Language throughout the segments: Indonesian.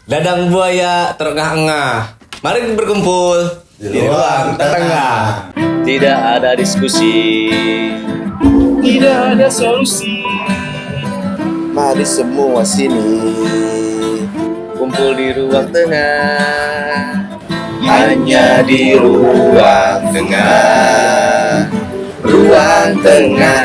Dadang buaya terengah-engah. Mari berkumpul di ruang tengah. Tidak ada diskusi, tidak ada solusi. Mari semua sini, Kumpul di ruang tengah. hanya di ruang tengah. Ruang tengah.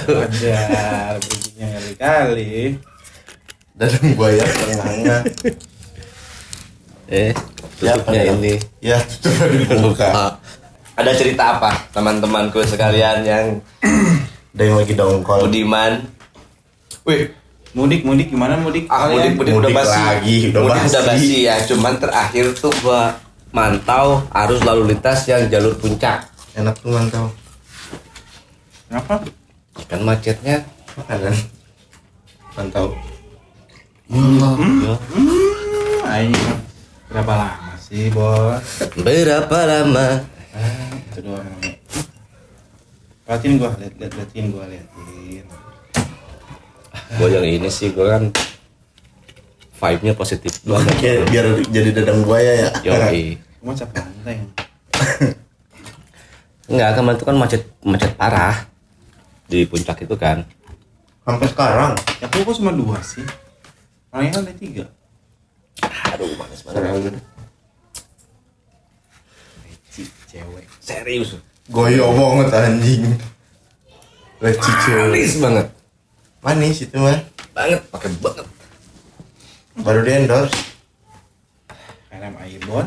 Wajar, bikinnya kali-kali. Dadang buaya tengah-tengah. Tutupnya Ya, ini. Ya, coba dibuka. Ada cerita apa teman-temanku sekalian yang Ada yang lagi dongkol. budiman? Wih, Mudik gimana mudik? mudik udah Mudik basi. lagi, udah Mudik udah basi. basi ya. Cuman terakhir tuh gua mantau arus lalu lintas yang jalur puncak. Enak tuh mantau. Kenapa? Kan macetnya. Makanan. Mantau. Ayo. Berapa lama sih, Bos? Berapa lama? Itu doang. Liatin gua. Gua yang ini sih gua kan vibe-nya positif banget. Biar jadi dadang buaya ya. Yoi. Cuma capek santai. Enggak, kemarin itu kan macet parah di puncak itu kan. Sampai sekarang. Ya kok cuma 2 sih? Orangnya kan ada 3. Aduh, manis banget. Cewek. Serius. Goyo banget anjing. Leci cewek. Manis banget. Manis itu mah. Banget, pakai banget. Baru di endorse. KLM Aibon.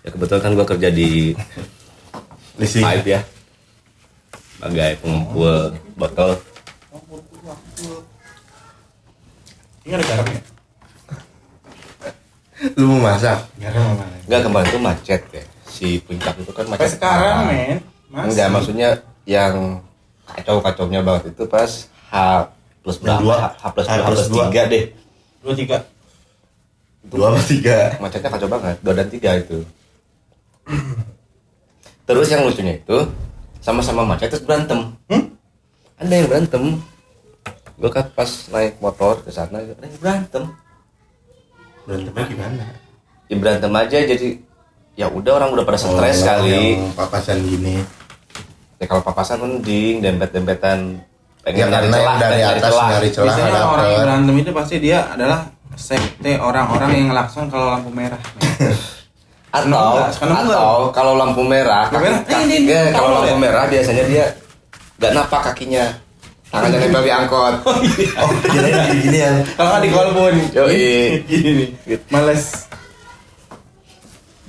Ya kebetulan kan gua kerja di Lisi. Vibe ya. Sebagai pengumpul botol. Ini ada garamnya? Lu mau masak? Garam apa? Enggak, kemarin tuh macet ya. Si puncak itu kan Sampai macet sekarang, parah. men. Enggak, maksudnya yang kacau-kacaunya banget itu pas H plus berapa? Dua. H plus 2, H plus 3 deh. 2, 3. 2 sama 3. Macetnya kacau banget, 2 dan 3 itu. Terus yang lucunya itu sama-sama macet terus berantem. Ada yang berantem. Gue kan pas naik motor ke sana ada yang berantem. Berantemnya gimana? Ya berantem aja, jadi ya udah orang udah pada stres kali. Yang papasan gini. Ya kalau papasan mending dempet-dempetan pengen Ya, nyari karena celah, yang dari pengen nyari atas celah. nyari celah Biasanya dapet. orang yang berantem itu pasti dia adalah sekte orang-orang yang ngelakson kalau lampu merah. Atau kalau lampu merah, Lampu merah? kalau Tahu lampu ya? merah biasanya dia nggak napak kakinya, tangannya nempel di angkot. Oh, kirain gini yang Kalau nggak di kolbon. Yoi. Gini. Males.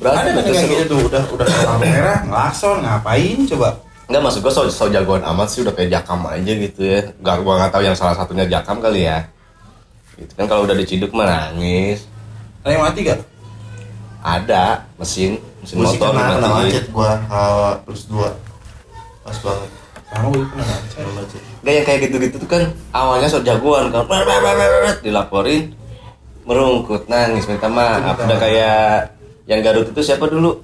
Ada Berarti yang kayak gitu tuh, udah lampu merah, ngelakson, ngapain coba? Enggak, maksud gue so jagoan amat sih, udah kayak Jakam aja gitu ya. Gua nggak tahu yang salah satunya Jakam kali ya. Gitu kan, kalau udah diciduk mah nangis. Ada yang mati gak? Ada mesin gue sih motor kena dimatiin. macet gua plus 2. Pas banget. Sama gue pernah macet. Kena macet. Enggak, yang kayak gitu-gitu tuh kan awalnya so jagoan kan. Dilaporin merungkut nangis minta maaf. Udah kayak yang Garut itu siapa dulu?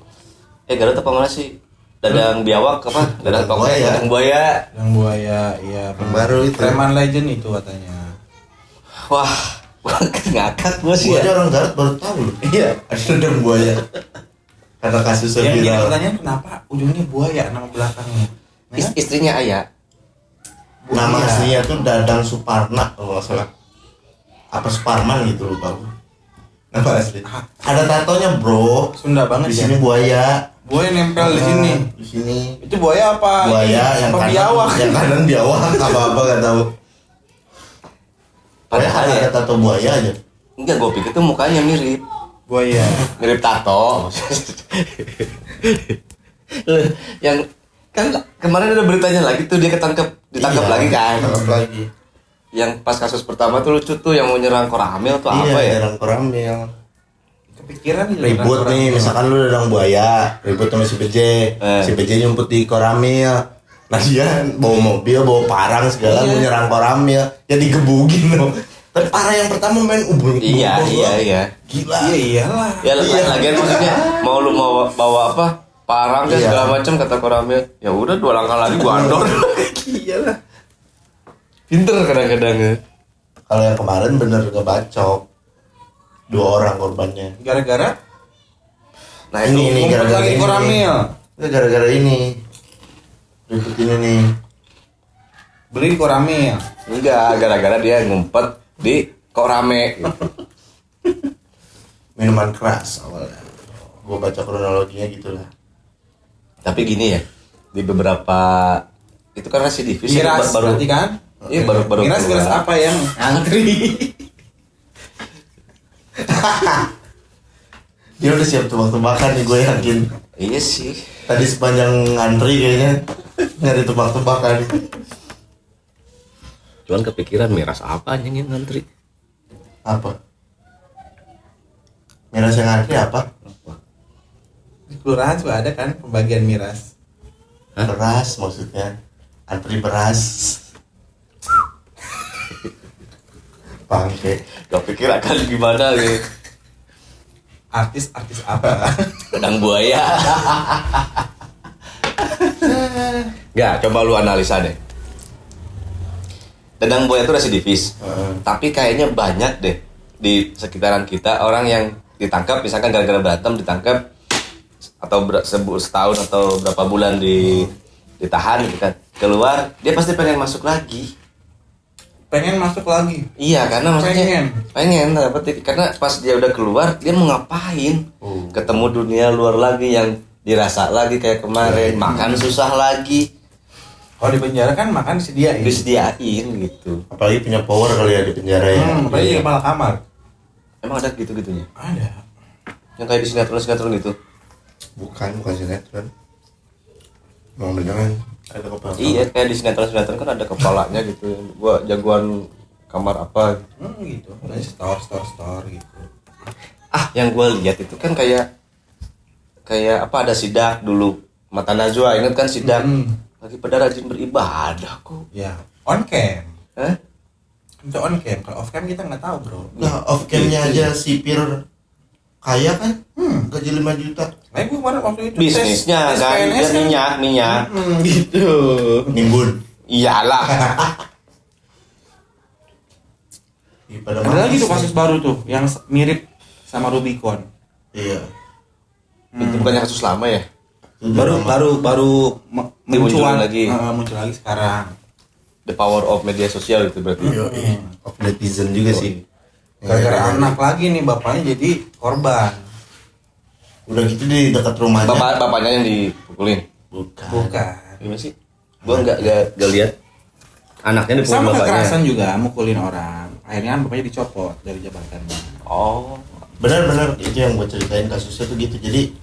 Garut apa mana sih? Dadang biawak apa? Dadang Buaya. Dadang buaya. Yang buaya, iya. Yang baru itu. Preman Legend itu katanya. Wah, ngakak gue sih Gua aja ya. orang Garut baru tahu loh. Iya, ada dadang buaya. Karena kasusnya Yang viral. pertanyaan kenapa ujungnya buaya nama belakangnya? Nah, Istrinya Ayah. Nama buaya. aslinya tuh Dadang Suparna kalau nggak salah. Apa Suparman gitu lupa gue. Nama asli. Ada tatonya bro. Sunda banget Di ya. sini buaya. Buaya nempel di sini. Di sini. Itu buaya apa? Buaya yang apa kanan. biawak? Yang kanan biawak apa nggak tahu. Padahal Ada ya, tato buaya aja. enggak, gue pikir tuh mukanya mirip. Buaya. Mirip tato. Yang kan kemarin ada beritanya lagi tuh, dia ditangkap Iya, lagi kan. Tangkap lagi. Yang pas kasus pertama tuh lucu tuh, yang mau nyerang Koramil tuh apa ya? Dadang Koramil. Kepikiran gitu. Ribut orang-orang. nih, misalkan lu dadang buaya, ribut sama si BJ, si BJ nyumput di Koramil. Nah dia bawa mobil, bawa parang segala, mau nyerang Koramil, ya digebugin loh. Tapi parah yang pertama main ubun. Iya. Gila. Iya iyalah. Ya lagian maksudnya mau lu mau bawa apa? Parang kan Iya. segala macam kata Koramil. Ya udah 2 langkah lagi gua andor. Iyalah. Pinter kadang-kadang ya. Kalau yang kemarin bener ngebacok 2 orang korbannya. Gara-gara Nah Ini ngumpet gara-gara lagi ini. koramil. Itu gara-gara ini. Ribut ini nih. Beli di koramil. enggak, gara-gara dia ngumpet di kok rame gitu. Minuman keras awalnya. Gua baca kronologinya gitulah. Tapi gini ya, di beberapa itu kan residivis ya, Miras berarti kan? Iya baru Miras keluar. apa yang antri? Dia udah siap tebak-tebakan nih, gue yakin. Iya sih. Tadi sepanjang ngantri kayaknya nyari tebak-tebakan. Cuman kepikiran miras apa anjing yang ngantri? Apa? Miras yang ngantri apa? Di kelurahan juga ada kan pembagian miras. Hah? Beras maksudnya. Antri beras. Bangke. Gak pikir akan gimana gitu. Artis apa? Pedang buaya. Gak, coba lu analisa deh. Pedang buaya itu residivis. Tapi kayaknya banyak deh di sekitaran kita orang yang ditangkap misalkan gara-gara berantem ditangkap atau setahun atau berapa bulan ditahan gitu kan. Keluar, dia pasti pengen masuk lagi. Pengen masuk lagi. Iya, karena maksudnya pengen dapat karena pas dia udah keluar, dia mau ngapain? Ketemu dunia luar lagi yang dirasa lagi kayak kemarin, makan susah lagi, Kalau di penjara kan makan disediain. disediain gitu. Apalagi punya power kali ya di penjara ya. Apalagi di kepala kamar. Emang ada gitu-gitunya? Ada. Yang kayak di sinetron itu? Bukan sinetron. Emang beneran ada kepala. Iya, kayak di sinetron kan ada kepalanya gitu. Gua jagoan kamar apa? Gitu. Ada store gitu. Ah, yang gua lihat itu kan kayak apa ada sidak dulu. Mata Najwa, ingat kan sidak? Lagi pada rajin beribadah kok. Ya, on cam. Hah? Itu on cam. Kalau off cam kita nggak tahu, Bro. Nah, off cam-nya aja sipir kaya kan? Gaji 5 juta. Nah, gue kemarin waktu itu Bisnisnya tes kan, PNS dia minyak. gitu. Nimbun. Iyalah. Pada Ada lagi tuh manis kasus baru tuh yang mirip sama Rubicon. nih. Iya. Itu bukannya kasus lama ya? Baru Muncul muncul lagi. muncul lagi sekarang. The power of media sosial itu berarti. Iya, of netizen juga sih. Gara-gara anak lagi nih bapaknya jadi korban. Udah gitu di dekat rumahnya. Bapaknya yang dipukulin. Bukan. Gimana sih? Gua enggak lihat. Anaknya dipukul Sama bapaknya. kekerasan juga mukulin orang. Akhirnya kan bapaknya dicopot dari jabatannya. Oh. Benar-benar itu yang gue ceritain kasusnya tuh gitu. Jadi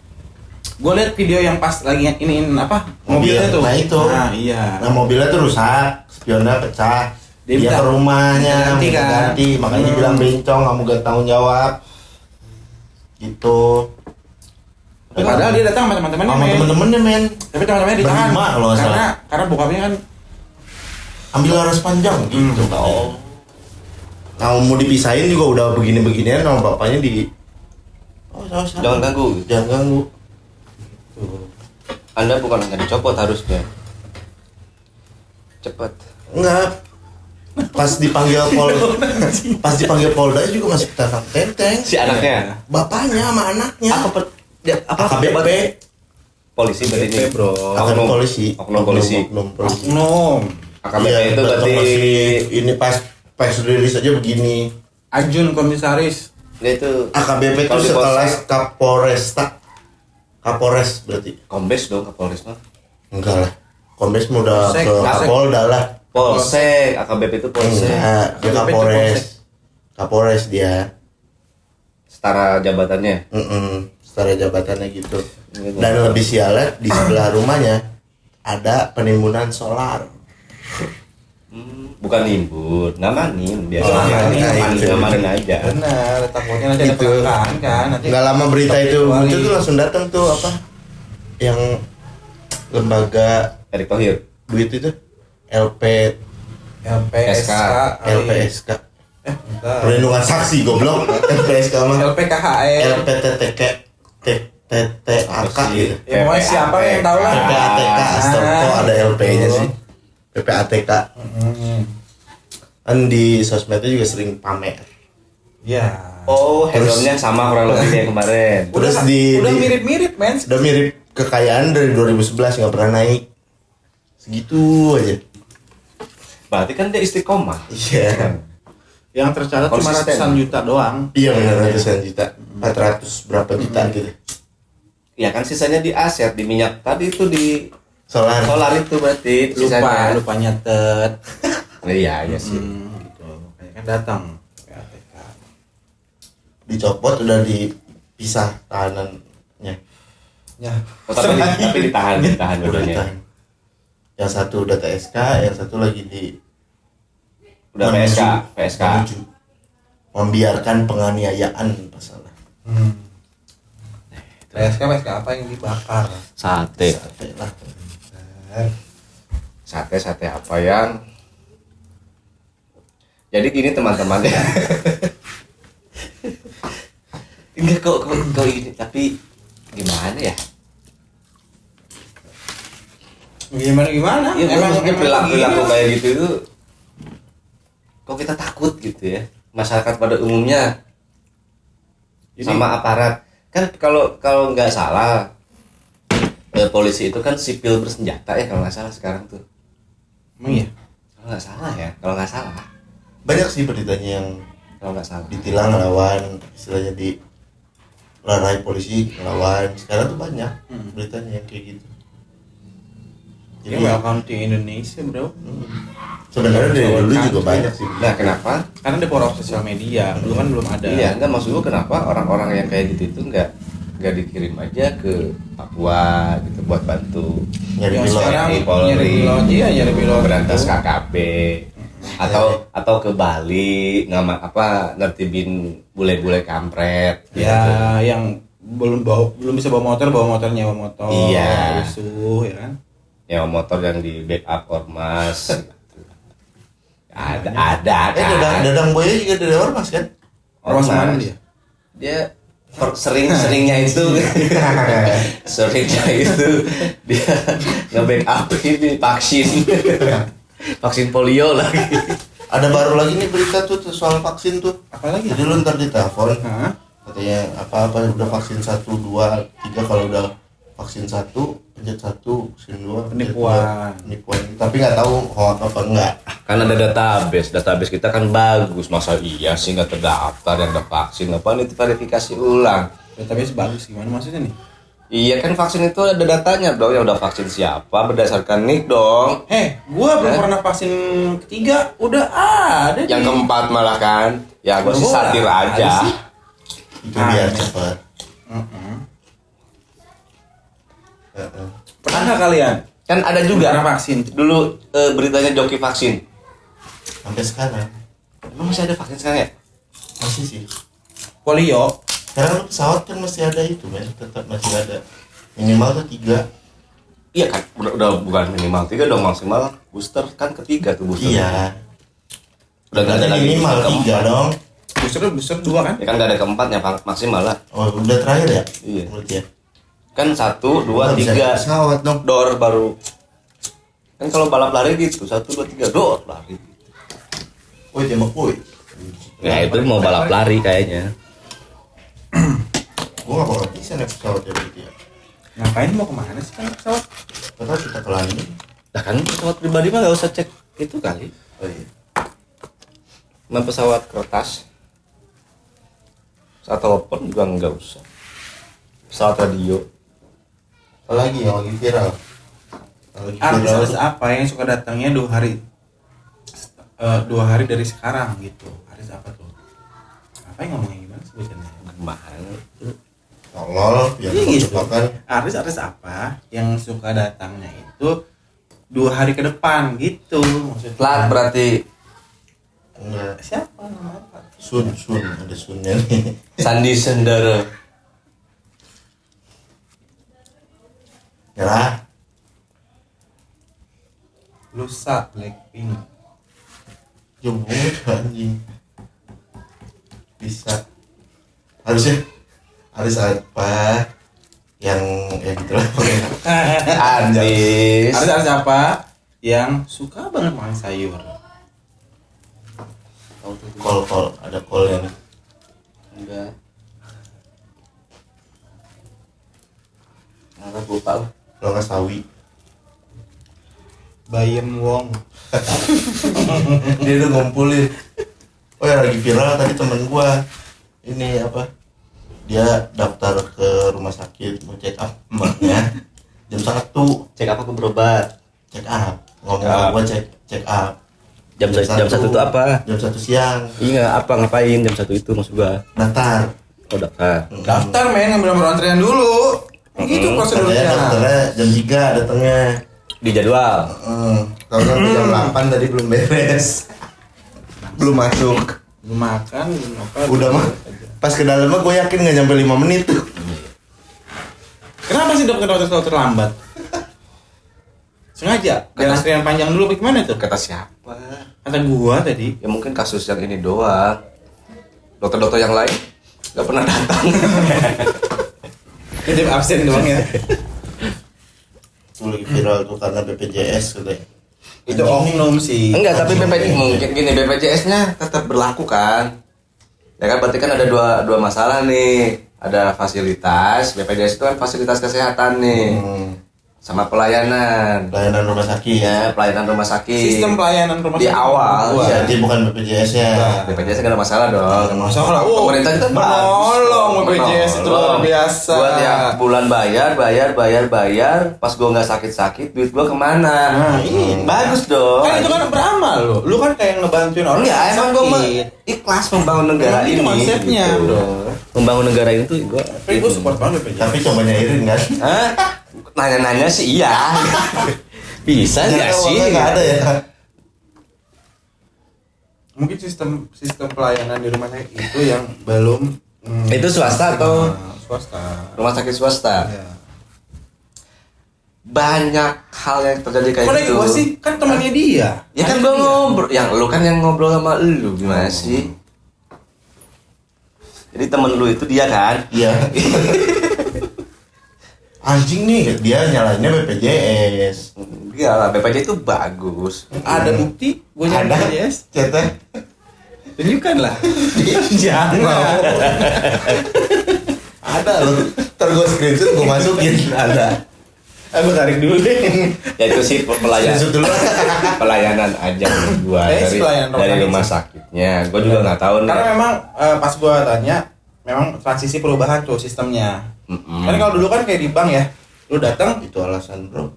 Gue liat video yang pas lagi iniin apa mobilnya tuh. Nah itu. Nah iya. Nah mobilnya tuh rusak, spionnya pecah. Dia Dia minta ke rumahnya, ganti minta kan? ganti. Makanya dia bilang bencong, nggak mau gak tanggung jawab. Gitu. Padahal dia datang sama teman-temannya. Sama men. temen-temennya men. Tapi teman-temannya ditahan. Berlima kalau nggak salah. Karena bokapnya kan Ambil laras panjang gitu. Oh. Nah mau dipisahin juga udah begini-beginian sama bapaknya di. Oh, salah. Jangan ganggu. Jangan ganggu. Anda bukan hanya dicopot harusnya. Cepat. Enggak. Pas dipanggil Polda juga masih tenteng. Si anaknya. Bapaknya sama anaknya. AKBP? Polisi berarti ini. bro. Oknum polisi. Oknum polisi. Oknum polisi. Oknum. AKBP Iya, itu berarti ini pas rilis aja begini. Ajun komisaris. dia itu AKBP itu kalau di sekelas Polsek, Kapolres berarti. Kombes dong, Kapolres mah. Enggak lah. Kombes mau udah Polsek, ke Polsek. Kapolda lah. Polsek, AKBP itu Polsek. Enggak, dia AKBP itu Kapolres. Polsek. Kapolres dia. Setara jabatannya. Setara jabatannya gitu. Gitu. Dan lebih sialet di sebelah rumahnya ada penimbunan solar. Bukan nimbun, ngamanin biasa. Oh, Ngamanin aja. Benar, takutnya nanti ada Gitu. kelangkaan kan. Nanti Nggak lama berita itu Kecuali- muncul tuh langsung datang tuh apa? Yang lembaga Erick Thohir. duit itu LPSK, LPSK. bentar. Perlindungan saksi goblok. LPSK mah LPKHR. LPTTK TTAK gitu. Ya pokoknya siapa yang tahu lah. PPATK Astagfirullah ada LP-nya sih. PPATK. Kan di sosmednya juga sering pamer. Ya. Oh, handle-nya sama kurang lebih kayak kemarin. Terus Udah mirip-mirip, men. udah mirip kekayaan dari 2011 nggak pernah naik. Segitu aja. Berarti kan dia istiqomah. Iya. Yang tercatat cuma Konsisten. ratusan juta doang. Iya benar ratusan juta. 400 berapa juta gitu. Ya kan sisanya di aset, di minyak tadi itu di Solar. solar itu berarti sisanya. Lupa nyatet. Iya, iya sih. Gitu. Kayak kan datang PATK. Dicopot udah dipisah tahanannya. Ya. Oh, tapi ditahan Udah dulunya. ditahan. Yang satu udah TSK, yang satu lagi di Udah PSK. menuju membiarkan penganiayaan pasalnya. PSK apa yang dibakar? Sate. Sate lah. Sate apa yang jadi gini teman-teman ya. Enggak kok ini tapi gimana ya? Gimana? Iya, emang perilaku begini. kayak gitu itu kok kita takut gitu ya. Masyarakat pada umumnya sama aparat. Kan kalau nggak salah polisi itu kan sipil bersenjata ya kalau nggak salah sekarang tuh. Emang iya? Kalau nggak salah. Banyak sih beritanya yang Kalau nggak salah. ditilang ngelawan, istilahnya di larai polisi ngelawan. Sekarang tuh banyak beritanya yang kayak gitu. Jadi welcome to Indonesia, bro. Sebenarnya dari dulu juga banyak sih. Nah, kenapa? Karena ada power of sosial media. Dulu kan belum ada. Iya, enggak maksud gua kenapa orang-orang yang kayak gitu itu nggak dikirim aja ke Papua gitu buat bantu Nyari Yang pilot. sekarang Polri, nyari pilot, iya nyari pilot berantas itu. KKP atau ke Bali nertibin bule-bule kampret Ya, yang belum bisa bawa motor nyewa motor. Iya. Rusuh, ya kan? ya motor yang di backup ormas gitu. ada kan Dadang Boya juga dari Ormas kan? Ormas mana dia? dia seringnya itu dia nge-backup ini vaksin polio lagi. Ada baru lagi nih berita tuh soal vaksin tuh. Apalagi? Jadi lu ntar ditelepon Hah? katanya apa udah vaksin 1, 2, 3 kalau udah vaksin 1 pencet 1, vaksin 2 Penipuan. Tapi nggak tahu hoax apa enggak. Kan ada database kita kan bagus, masa iya sih nggak terdaftar yang udah vaksin, apaan itu verifikasi ulang. Tapi bagus gimana maksudnya nih? Iya kan vaksin itu ada datanya dong, yang udah vaksin siapa berdasarkan nik dong. Gua belum pernah vaksin ketiga, udah ada. Yang keempat malah kan, ya gue sih Gua satir ada aja. sih. Itu biar cepat. Pernah nggak kalian? Kan ada juga Pernah vaksin? dulu beritanya joki vaksin. Sampai sekarang Emang masih ada vaksin sekarang ya? masih sih. Polio. Sekarang pesawat kan masih ada itu men, tetap masih ada. Minimal tuh 3. Iya kan, udah bukan minimal 3 dong, maksimal booster kan ketiga tuh booster. Iya. Udah nggak ada lagi minimal booster 3 dong. Booster 2 kan? Ya kan nggak ada keempatnya maksimal lah. Oh, udah terakhir ya? Iya. Berarti ya. Kan 1, 2, Bisa 3 pesawat dong. door baru. Kan kalau balap lari gitu 1, 2, 3 door lari. Woi, tembak woi. Ya itu mau balap lari kayaknya. Gua gak bakal bisa naik pesawat ya berarti ya. Ngapain mau kemana sih kan pesawat? Karena kita ke London. Nah kan pesawat pribadi mah nggak usah cek itu kali. Oh iya. Nah, pesawat kertas. Saat telepon juga nggak usah. Pesawat radio. Apalagi yang lagi viral. Artis apa yang suka datangnya 2 hari 2 hari dari sekarang gitu? Artis apa tuh? Apa yang ngomongnya gimana sebutannya? Mahal. Tolol, biar Iya gitu. makan. Artis apa yang suka datangnya itu 2 hari ke depan gitu maksudnya? Telat berarti. Enggak. Siapa namanya? Sun, ada Sunnya nih. Sandi Sendara. Nyerah. Lusa Blackpink. Jauh banget anjing. Bisa. Harusnya harus apa yang gitu lah. Andis. Artis apa yang suka banget makan sayur? tahu tuh. Call ada call-nya nih. Enggak. Nggak lupa lah. Kalau nggak Sawi. Bayem Wong. Dia udah ngumpulin. Oh ya lagi viral tadi temen gua. Ini apa? Dia daftar ke rumah sakit mau check up emaknya. Jam 1 Cek apa ke berobat? check up. Ngomong Check up. sama gua check up. Jam 1 itu apa? Jam 1 siang. Iya, apa ngapain jam 1 itu maksud gua? Daftar. Oh, daftar. Daftar men, ngambil nomor antrian dulu. Gitu Katanya prosedurnya. dokternya jam 3 datangnya. Di jadwal. Kalau sampai jam 8 tadi belum beres. Belum masuk. Belum makan, belum apa. Udah mah. Pas ke dalam mah gue yakin nggak nyampe 5 menit tuh. Kenapa sih dokter selalu terlambat? Sengaja? Biar antrian panjang dulu bagaimana tuh? Kata siapa? Kata gua tadi. Ya mungkin kasus yang ini doang. Dokter-dokter yang lain nggak pernah datang. Jadi absen doang ya. Lagi viral tuh karena BPJS katanya. Itu oknum sih. Enggak, tapi mungkin gini, BPJS-nya tetap berlaku kan. Ya kan berarti kan ada dua masalah nih. Ada fasilitas, BPJS itu kan fasilitas kesehatan nih. Sama pelayanan. Pelayanan rumah sakit. Ya, pelayanan rumah sakit. Sistem pelayanan rumah Di sakit. awal, Wah. ya. Jadi bukan BPJS-nya. BPJS nggak ada masalah dong. Masalah. Oh, Pemerintah kita menolong BPJS itu luar biasa. Gua tiap bulan bayar. Pas gua nggak sakit-sakit, duit gua kemana? Nah, iya. Bagus dong. Kan itu kan beramal lo. Lu kan kayak ngebantuin orang. Enggak, emang gua mah sakit. ikhlas membangun negara Emang ini. itu konsepnya, gitu. bro. Membangun negara itu gua. Tapi gua support banget BPJS. Tapi coba nyairin kan. Hah? Nanya-nanya sih iya. Bisa nggak sih? Nggak ada ya. Mungkin sistem pelayanan di rumah sakit itu yang belum. Itu swasta atau Swasta. rumah sakit swasta? Ya. Banyak hal yang terjadi kayak Kok lagi gitu. gua sih kan temannya dia. Ya kan Ada gua dia. ngobrol, yang lu kan yang ngobrol sama lu gimana sih? Jadi temen lu itu dia kan? Iya. Anjing nih dia nyalainnya BPJS. Iya lah, BPJS itu bagus. Ada bukti gua nyari Ada BPJS. chatnya. Tunjukkan lah. Jangan. Ada loh. Ntar gue screenshot gue masukin. Ada. Aku tarik dulu deh. Ya itu sih pelayanan. Screenshot dulu. Pelayanan aja menurut gua Pelayanan dari rumah rumah sakitnya. Gua juga nggak tahu nih. Karena memang pas gua tanya, memang transisi perubahan tuh sistemnya. Kan kalau dulu kan kayak di bank ya, lu datang Itu alasan bro.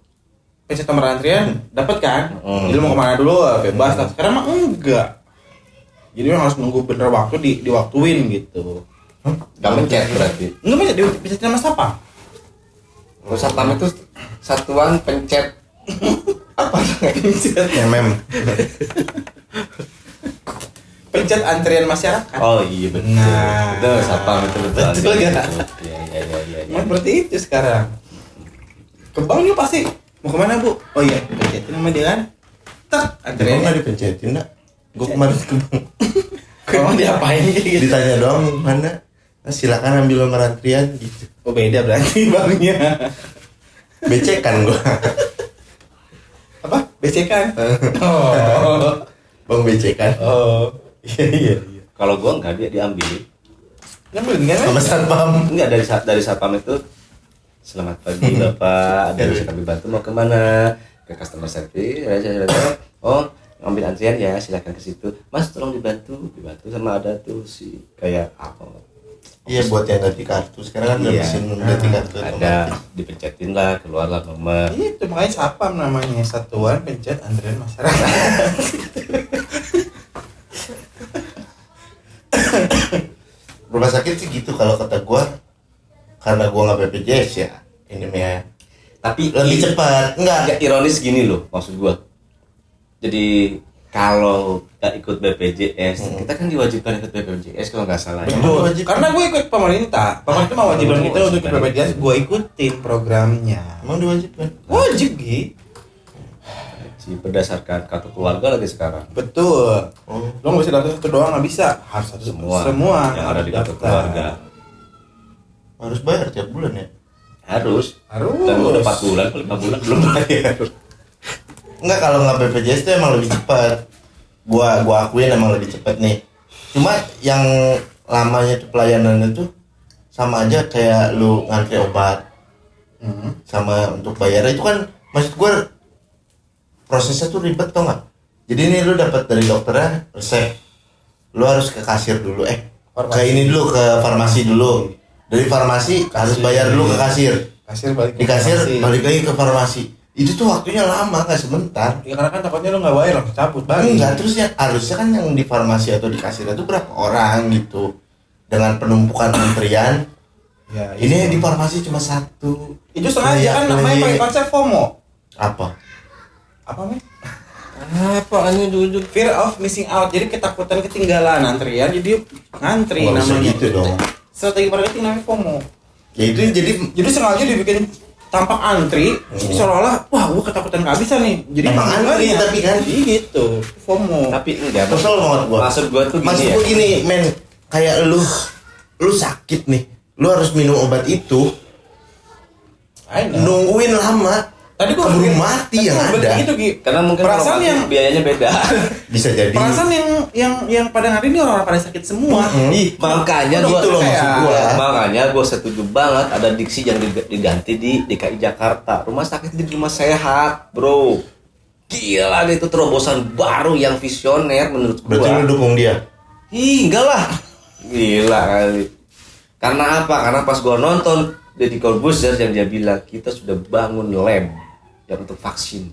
pencet nomor antrian, dapat kan? Jadi lu mau kemana dulu bebas. Nah, sekarang mah enggak. Jadi memang harus nunggu bener waktu diwaktuin gitu. Gak mencet berarti. Enggak bisa bisa nama siapa? Satpam itu satuan pencet apa? MM. Pencet antrian masyarakat. Oh iya betul. Nah. Betul, satpam itu betul. Betul ya? Iya. Emang seperti itu sekarang. Ke bank juga pasti mau kemana bu? Oh iya, pencetin sama dia kan. Tak, Gue antriannya. nggak dipencetin nak. Gue kemarin ke bank. Kamu diapain gitu? Ditanya doang mana. Nah, silakan ambil nomor antrian gitu. Oh beda berarti banknya. Becekan gue. Apa? Becekan? Oh. Bang becekan. Oh. Iya. Kalau gua enggak dia diambil. Ngambil kan? Sama satpam. Enggak dari satpam itu. Selamat pagi Bapak, ada yang bisa kami bantu, mau kemana? Ke customer service, oh ngambil antrian ya, silakan ke situ. Mas tolong dibantu sama ada tuh si kayak apa? Iya buat yang ganti kartu. Sekarang kan udah Iya. mesin ganti kartu. Ada dipencetin lah, keluarlah nomor. Itu makanya SAPAM namanya, Satuan Pencet Antrian Masyarakat. Rumah sakit sih gitu kalau kata gua. Karena gua nggak BPJS ya. Ini mah Tapi lebih cepat. Enggak. ironis gini loh maksud gua. Jadi kalau nggak ikut BPJS, kita kan diwajibkan ikut BPJS kalau nggak salah. ya. Betul. Wajib. Karena gue ikut pemerintah. Pemerintah mewajibkan kita untuk ikut BPJS, gue ikutin programnya. Emang diwajibkan? Wajib Gi. Berdasarkan kartu keluarga lagi sekarang. Betul. Oh. Lo nggak bisa daftar satu doang, nggak bisa. Harus satu semua yang ada di kartu daftar. keluarga. Harus bayar tiap bulan ya? Harus. Harus. Dan gua udah 4 bulan, 5 bulan belum bayar. Enggak, kalau nggak BPJS itu emang lebih cepat. gua akuin emang lebih cepet nih. Cuma yang lamanya itu pelayanannya tuh sama aja kayak lu ngantri obat. Sama untuk bayarnya itu kan maksud gua prosesnya tuh ribet tau nggak? Jadi ini lu dapat dari dokternya resep, lu harus ke kasir dulu, ke ini dulu, ke farmasi dulu. Dari farmasi harus bayar dulu ke kasir. Balik Di kasir balik lagi ke farmasi. Itu tuh waktunya lama, nggak sebentar. Ya karena kan takutnya lu nggak bayar langsung cabut balik. Enggak, terus ya harusnya kan yang di farmasi atau di kasir itu berapa orang gitu. Dengan penumpukan antrian. Ya, Ini yang di farmasi cuma satu. itu sengaja kan namanya pakai konsep FOMO. Apa? Apa men? Apa anu duduk? Fear of missing out. Jadi ketakutan ketinggalan antrian, jadi ngantri Nggak bisa namanya. gitu dong. Strategi marketing namanya FOMO. Ya itu Jadi sengaja dibikin tampak antri, seolah-olah wah gua ketakutan kehabisan nih. Jadi Emang antri, makanya, tapi kan? jadi gitu. FOMO. Tapi enggak. kesel banget gua. Maksud gua tuh Maksud gini ya. gua gini, men, kayak lu sakit nih. Lu harus minum obat itu, I know. nungguin lama. Tadi gua keburu berpikir- mati tadi yang gua ada. berpikir gitu, Gi. Karena mungkin Perasaan kalau yang- mati biayanya beda. Bisa jadi. Perasaan yang pada hari ini orang-orang pada sakit semua. Ih, makanya Itu gua loh maksud gua. Makanya gue setuju banget ada diksi yang diganti di DKI Jakarta. Rumah sakit di rumah sehat, bro. Gila nih, itu terobosan baru yang visioner menurut gua. Berarti lu dukung dia. Ih, enggak lah. Gila kali. Karena apa? Karena pas gua nonton Deddy Corbuzier yang dia bilang kita sudah bangun lab yang untuk vaksin.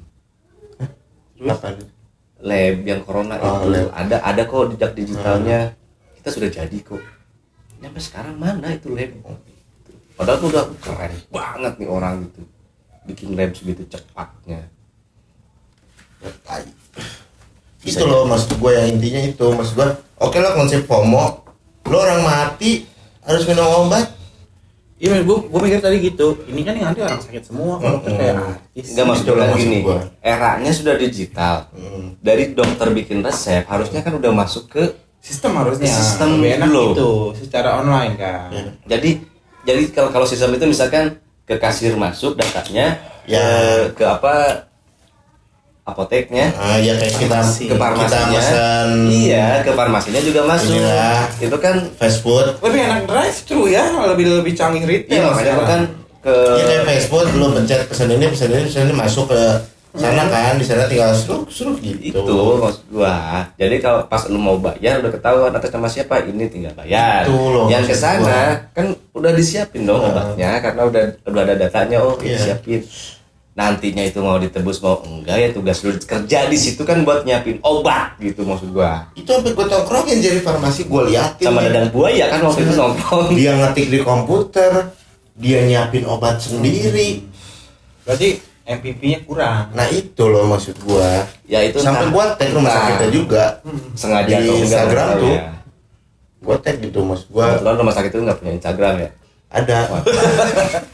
Apa? Lab yang corona Oh, itu lab. ada kok jejak digitalnya. Kita sudah jadi kok. Sampai sekarang mana itu lab? Padahal tuh udah keren banget nih orang gitu. Bikin lab segitu cepatnya. Itu loh maksud gue, yang intinya itu maksud gue, oke lah konsep FOMO, lo orang mati harus minum obat. Iya, gua mikir tadi gitu. Ini kan yang nanti orang sakit semua, kalau kayak artis. Enggak, maksud Itu gue loh kan maksud gini, gua. eranya sudah digital. Dari dokter bikin resep harusnya kan udah masuk ke Sistem harusnya. Sistem lebih enak dulu. gitu, secara online kan. jadi kalau sistem itu misalkan ke kasir masuk datanya, Ya. ke apa apoteknya, Ya kayak kita ke farmasinya, pesan iya ke farmasinya juga masuk. Inilah. Itu kan fast food. Lebih enak drive thru ya, lebih canggih retail. iya makanya sekarang. kan ke Ya kayak fast food, lo pencet pesan ini masuk ke sana kan, di sana tinggal seruk gitu. itu maksud gua. Jadi kalau pas lu mau bayar udah ketahuan atas nama siapa, ini tinggal bayar. Itu loh, Yang ke maksud sana gua. kan udah disiapin dong obatnya karena udah ada datanya, Iya. disiapin. Nantinya itu mau ditebus mau enggak ya tugas lu kerja di situ kan buat nyiapin obat gitu maksud gua. Itu sampai gue tongkrongin jadi farmasi, gue liatin Sama nih. Dadang Buaya kan waktu itu nongkrong. Dia ngetik di komputer, dia nyiapin obat sendiri. Berarti MPP-nya kurang. Nah itu loh maksud gua. Ya itu Sampai entah- gua tag rumah entah sakitnya juga. sengaja Di atau enggak, Instagram nggak tahu tuh. ya. Gua tag gitu maksud gua. Kebetulan rumah sakit itu nggak punya Instagram ya. Ada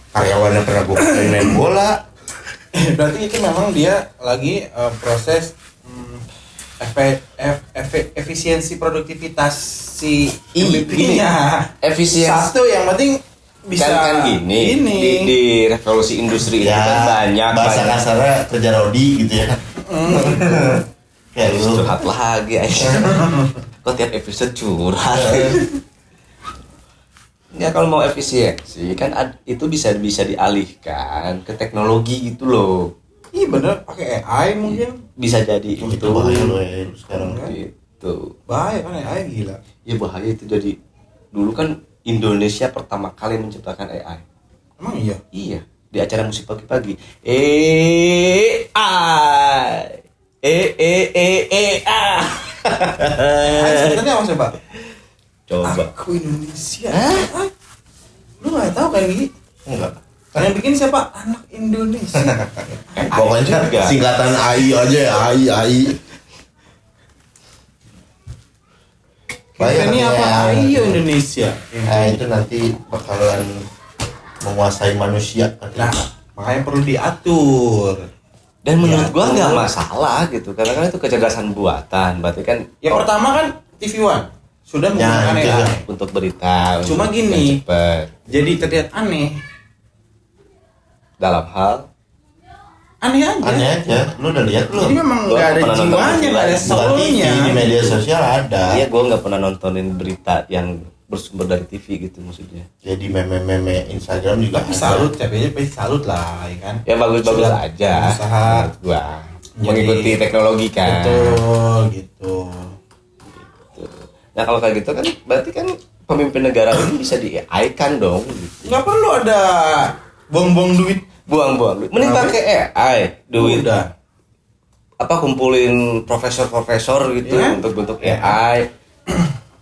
karyawannya pernah gua pakai main bola. Berarti itu memang dia lagi proses efisiensi produktivitas si MVP-nya. Efisiensi. Satu yang penting bisa kan gini. Di revolusi industri itu kan banyak bahasa kasarnya kerja rodi gitu ya. Kayak lu. curhat lagi aja. Kok tiap episode curhat. Ya kalau mau efisiensi kan itu bisa dialihkan ke teknologi gitu loh. Iya bener, pakai AI mungkin. Bisa jadi Itu itu bahaya lo ya sekarang. gitu. Bahaya kan AI gila. Ya bahaya itu jadi. Dulu kan Indonesia pertama kali menciptakan AI. Emang iya? Iya, di acara musik pagi-pagi. AI. AI sebenarnya apa coba? Coba. Aku Indonesia. Hah? Lu nggak tahu kan Gi? Enggak. Yang bikin siapa? Anak Indonesia. Pokoknya juga. singkatan AI aja ya, AI. Ini apa? ya. Ayo Indonesia. Nah itu nanti bakalan menguasai manusia. Nah, makanya perlu diatur. Dan menurut gua nggak Diatur. masalah gitu, karena kan itu kecerdasan buatan, berarti kan Yang pertama kan TV One sudah menggunakan itu AI. ya. untuk berita. Cuma untuk gini. yang cepat. Jadi terlihat aneh. Dalam hal aneh aja. Aneh aja. Lu udah lihat lu? Jadi memang Gua nggak ada pernah nonton jiwanya, TV nggak ada lain. Bukan TV, soulnya. di media sosial ada. Iya, gue nggak pernah nontonin berita yang bersumber dari TV gitu maksudnya. Jadi meme-meme Instagram juga Tapi ada. salut, capeknya pasti salut lah, ya kan. Ya bagus-bagus Sudah aja. berusaha. Menurut gua. Jadi- Mengikuti teknologi kan. Betul, gitu. Nah kalau kayak gitu kan berarti kan pemimpin negara ini bisa di AI kan dong gitu. Nggak perlu ada buang-buang duit. Buang-buang duit. Mending Apa? pakai AI duit. Udah. Apa kumpulin profesor-profesor gitu Ya. untuk bentuk AI.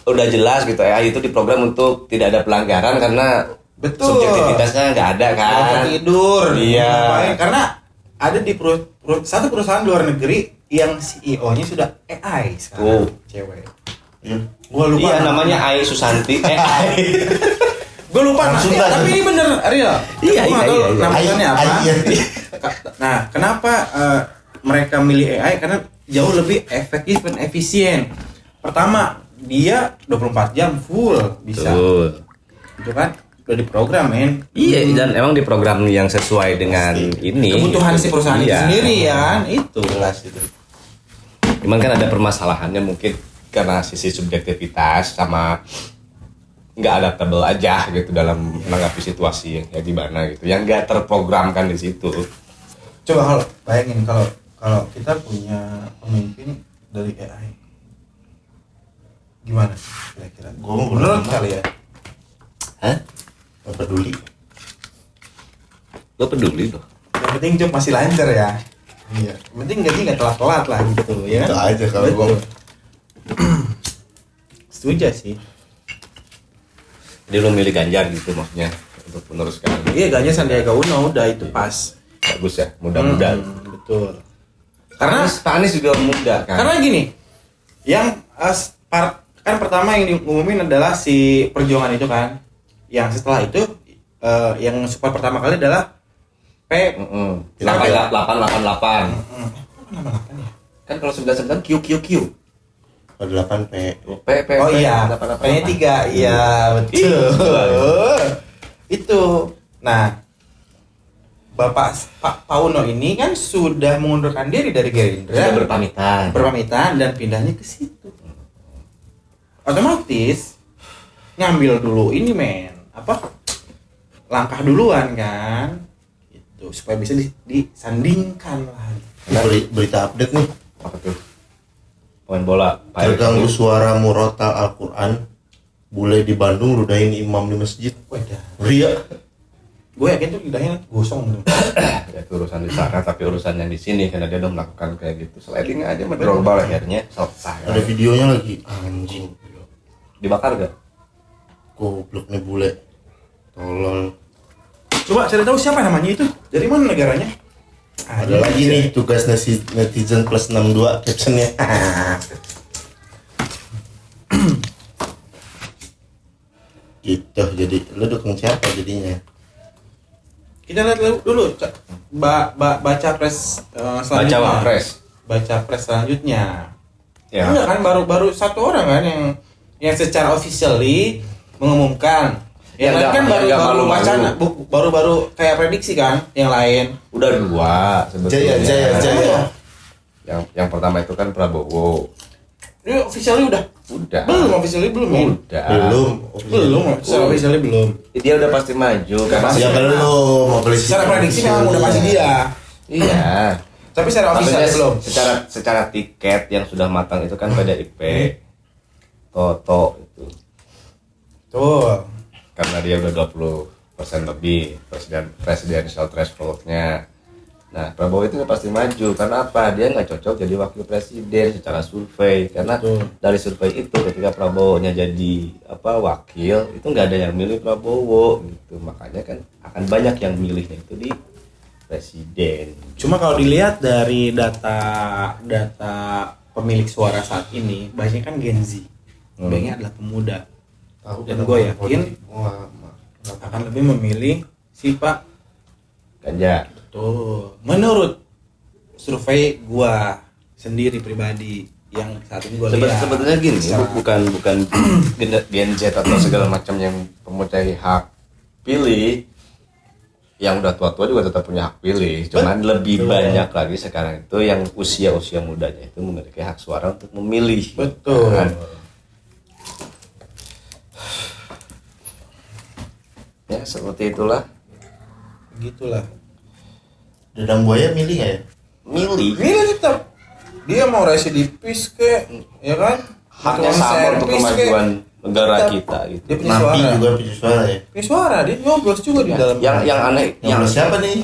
Udah jelas gitu AI itu diprogram untuk tidak ada pelanggaran karena Betul. subjektivitasnya nggak ada kan. Nggak tidur. Iya. Ngapain? Karena ada di satu perusahaan luar negeri yang CEO-nya sudah AI sekarang. Oh. Cewek. Iya. Gua lupa. Iya namanya AI Susanti. AI. Gue lupa Langsung namanya, dah. tapi ini bener Ariel. Iya, Gua nggak iya, tahu iya, iya. namanya apa. Iya. Nah, kenapa mereka milih AI? Karena jauh lebih efektif dan efisien. Pertama, dia 24 jam full bisa. Betul. Itu kan udah diprogram, men. Iya dan emang di program yang sesuai dengan ini Kebutuhan gitu. si perusahaan itu Iya. sendiri ya kan? Itu. Jelas itu. Cuman kan ada permasalahannya mungkin karena sisi subjektivitas sama nggak adaptable aja gitu dalam menanggapi situasi yang kayak gimana gitu yang nggak terprogramkan di situ. Coba kalau bayangin kalau kita punya pemimpin dari AI. Gimana kira-kira? Gua mau Menurut bilang, kalian? Hah? Gak peduli. Lo peduli loh. Yang penting job masih lancar ya. Iya. Yang penting gaji nggak telat-telat lah gitu ya. Itu aja kalau Betul. gua. Setuju sih. Jadi lo milih Ganjar gitu maksudnya untuk meneruskan. Iya, gajinya Sandiaga Uno udah itu pas. Bagus ya, mudah-mudahan. Betul. Karena Karena Pak Anies juga muda kan. karena gini, yang kan pertama yang diumumin adalah si perjuangan itu kan. Yang setelah itu yang support pertama kali adalah P. 8888. Apa nama 8 ya? Kan kalau 99 QQQ. Kalau 8P. P Oh iya, 8888. P-nya 3. Iya, betul. Itu. Nah, Bapak Pak Pauno ini kan sudah mengundurkan diri dari Gerindra. Sudah berpamitan. Dan pindahnya ke situ. Otomatis ngambil dulu ini langkah duluan kan itu supaya bisa disandingkan lah. Berita update nih. Apa tuh? Pemain bola. Terganggu suara murotal Al-Quran. Bule di Bandung ludahin imam di masjid. Wadah, Ria. gue yakin tuh lidahnya gosong. Ya itu urusan di sana tapi urusan yang di sini karena dia udah melakukan kayak gitu. Sliding aja mendrobal lehernya selesai. Ada videonya lagi. Anjing. Dibakar gak? Goblok nih bule. Tolol. Coba cari tahu siapa namanya itu, dari mana negaranya. Ada lagi nih tugas netizen plus 62 captionnya. Gitu, jadi lu dukung siapa jadinya? Kita lihat dulu baca pres Baca selanjutnya. wapres. Baca pres selanjutnya. Ya. Enggak kan baru satu orang kan yang secara officially mengumumkan. Yang lain kan baru wacana, baru kayak prediksi kan yang lain. Udah dua sebetulnya. Jaya. Yang pertama itu kan Prabowo. Ini officially udah. Belum officially belum ya? Udah. Belum. Secara officially belum. Dia udah pasti maju karena Ya belum, mau beli Secara prediksi memang udah pasti dia. Iya. Tapi secara officially Maksudnya belum. secara tiket yang sudah matang itu kan PDIP. Toto itu. Tuh. Karena dia udah 20% lebih presidential threshold-nya. Nah, Prabowo itu nggak pasti maju karena apa? Dia nggak cocok jadi wakil presiden secara survei karena dari survei itu ketika Prabowo-nya jadi wakil itu nggak ada yang milih Prabowo gitu. Makanya kan akan banyak yang milihnya itu di presiden. Cuma kalau dilihat dari data pemilik suara saat ini, banyak kan Gen Z. Banyaknya adalah pemuda. Dan gue yakin akan lebih memilih si Pak Ganjar. Tuh, menurut survei gua sendiri pribadi yang saat ini gua lihat. Sebetulnya gini, bukan Gen Z atau segala macam yang mempunyai hak pilih. yang udah tua-tua juga tetap punya hak pilih, cuman lebih banyak lagi sekarang itu yang usia mudanya itu memiliki hak suara untuk memilih. Betul. Kan? Ya seperti itulah. Gitulah. Dadang buaya milih nggak ya? Milih. Tetap. Dia mau residipis ke, ya kan? Haknya Tukang sama untuk servis kemajuan negara Tetap. kita gitu. Dia punya Napi suara. juga punya suara ya. Punya suara, dia nyoblos juga di dalam. Yang aneh Yang siapa nih?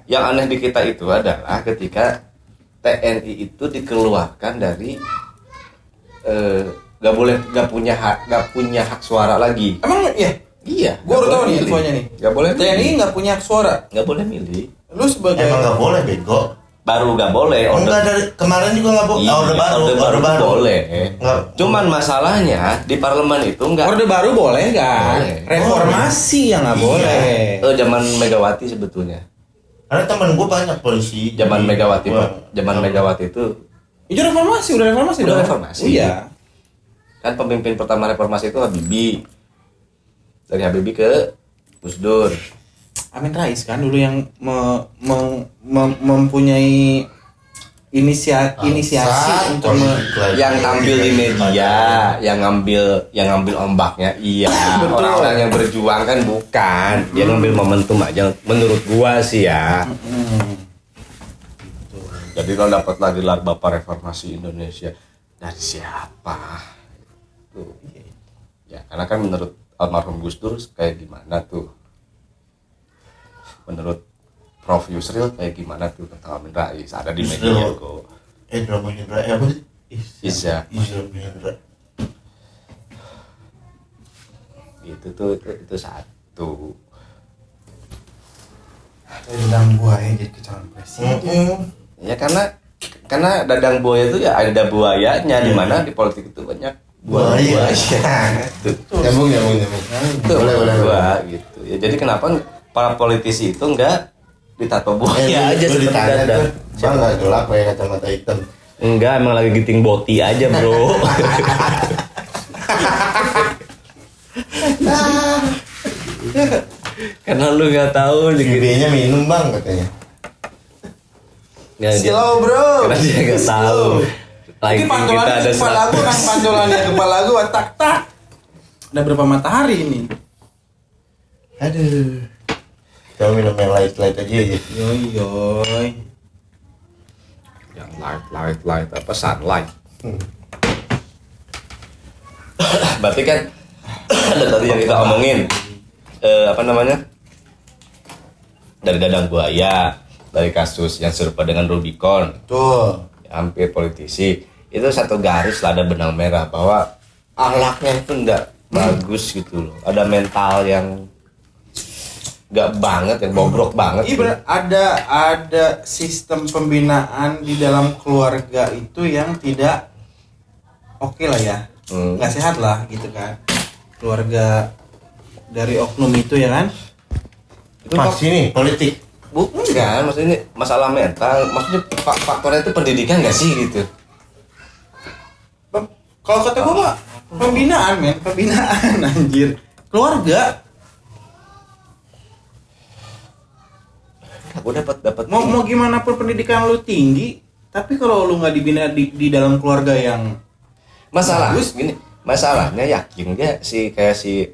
yang aneh di kita itu adalah ketika TNI itu dikeluarkan dari nggak punya hak suara lagi. Emang ya? Iya. Gua baru nggak tahu boleh nih milih. infonya nih. Nggak boleh. TNI nggak punya hak suara. Nggak boleh milih. Lu sebagai Emang nggak boleh bego. Baru nggak boleh. Enggak dari kemarin juga nggak boleh. Iya, orde baru boleh. Nggak. Cuman masalahnya di parlemen itu nggak. Orde Baru boleh nggak? Boleh. Reformasi yang nggak Iya. boleh. Zaman Megawati sebetulnya. Karena temen gue banyak polisi. Zaman Jadi, Megawati, gua- zaman Megawati itu Itu reformasi, udah reformasi Udah dong. reformasi. Iya. kan pemimpin pertama reformasi itu Habibie. Dari Habibie ke Gus Dur. Amin Rais kan dulu yang mempunyai inisiasi untuk Yang tampil di media, yang ngambil ombaknya, iya. Betul. Orang-orang yang berjuang kan bukan. Dia ngambil momentum aja. Menurut gua sih ya. Jadi kalau dapat lagi gelar Bapak Reformasi Indonesia dari siapa? Tuh. Ya karena kan menurut almarhum Gus Dur kayak gimana tuh? Menurut Prof Yusril kayak gimana tuh tentang Amin Rais? Ada di media kok. Drama Hendra apa sih? Isya. Isra Hendra. Itu satu. Dadang buaya jadi calon presiden. Ya karena dadang buaya itu ya ada buayanya di mana di politik itu banyak buaya. Tuh. Nyambung. Itu Boleh. gua gitu. Ya jadi kenapa para politisi itu enggak ditato buaya aja Lu seperti ditanya dadang? tuh, Bang nggak gelap pakai kacamata hitam. Enggak, emang lagi giting boti aja, Bro. Karena lu nggak tahu Gede-nya minum bang katanya. Nggak, dia- Slow bro. Karena dia nggak tahu. Ini Lighting kita pantulannya ada kepala gua kan pantulannya kepala gua tak. Ada berapa matahari ini? Aduh. Coba minum yang light aja ya. Yoy. yang light apa sunlight. Berarti kan ada tadi yang kita omongin apa namanya dari dadang buaya, dari kasus yang serupa dengan Rubicon, Tuh. hampir politisi itu satu garis lah, ada benang merah bahwa akhlaknya itu enggak bagus gitu loh, ada mental yang nggak banget, yang bobrok banget. Iya ada sistem pembinaan di dalam keluarga itu yang tidak oke lah ya, nggak sehat lah gitu kan, keluarga dari oknum itu ya kan. Itu Masih nih politik. bukan kan, maksudnya ini masalah mental, maksudnya faktornya itu pendidikan nggak sih gitu. Kalau kata gua Pak, pembinaan anjir, keluarga. Aku dapat Mau gimana pun pendidikan lu tinggi, tapi kalau lu nggak dibina di dalam keluarga yang masalah bagus, gini, masalahnya yakin dia kayak si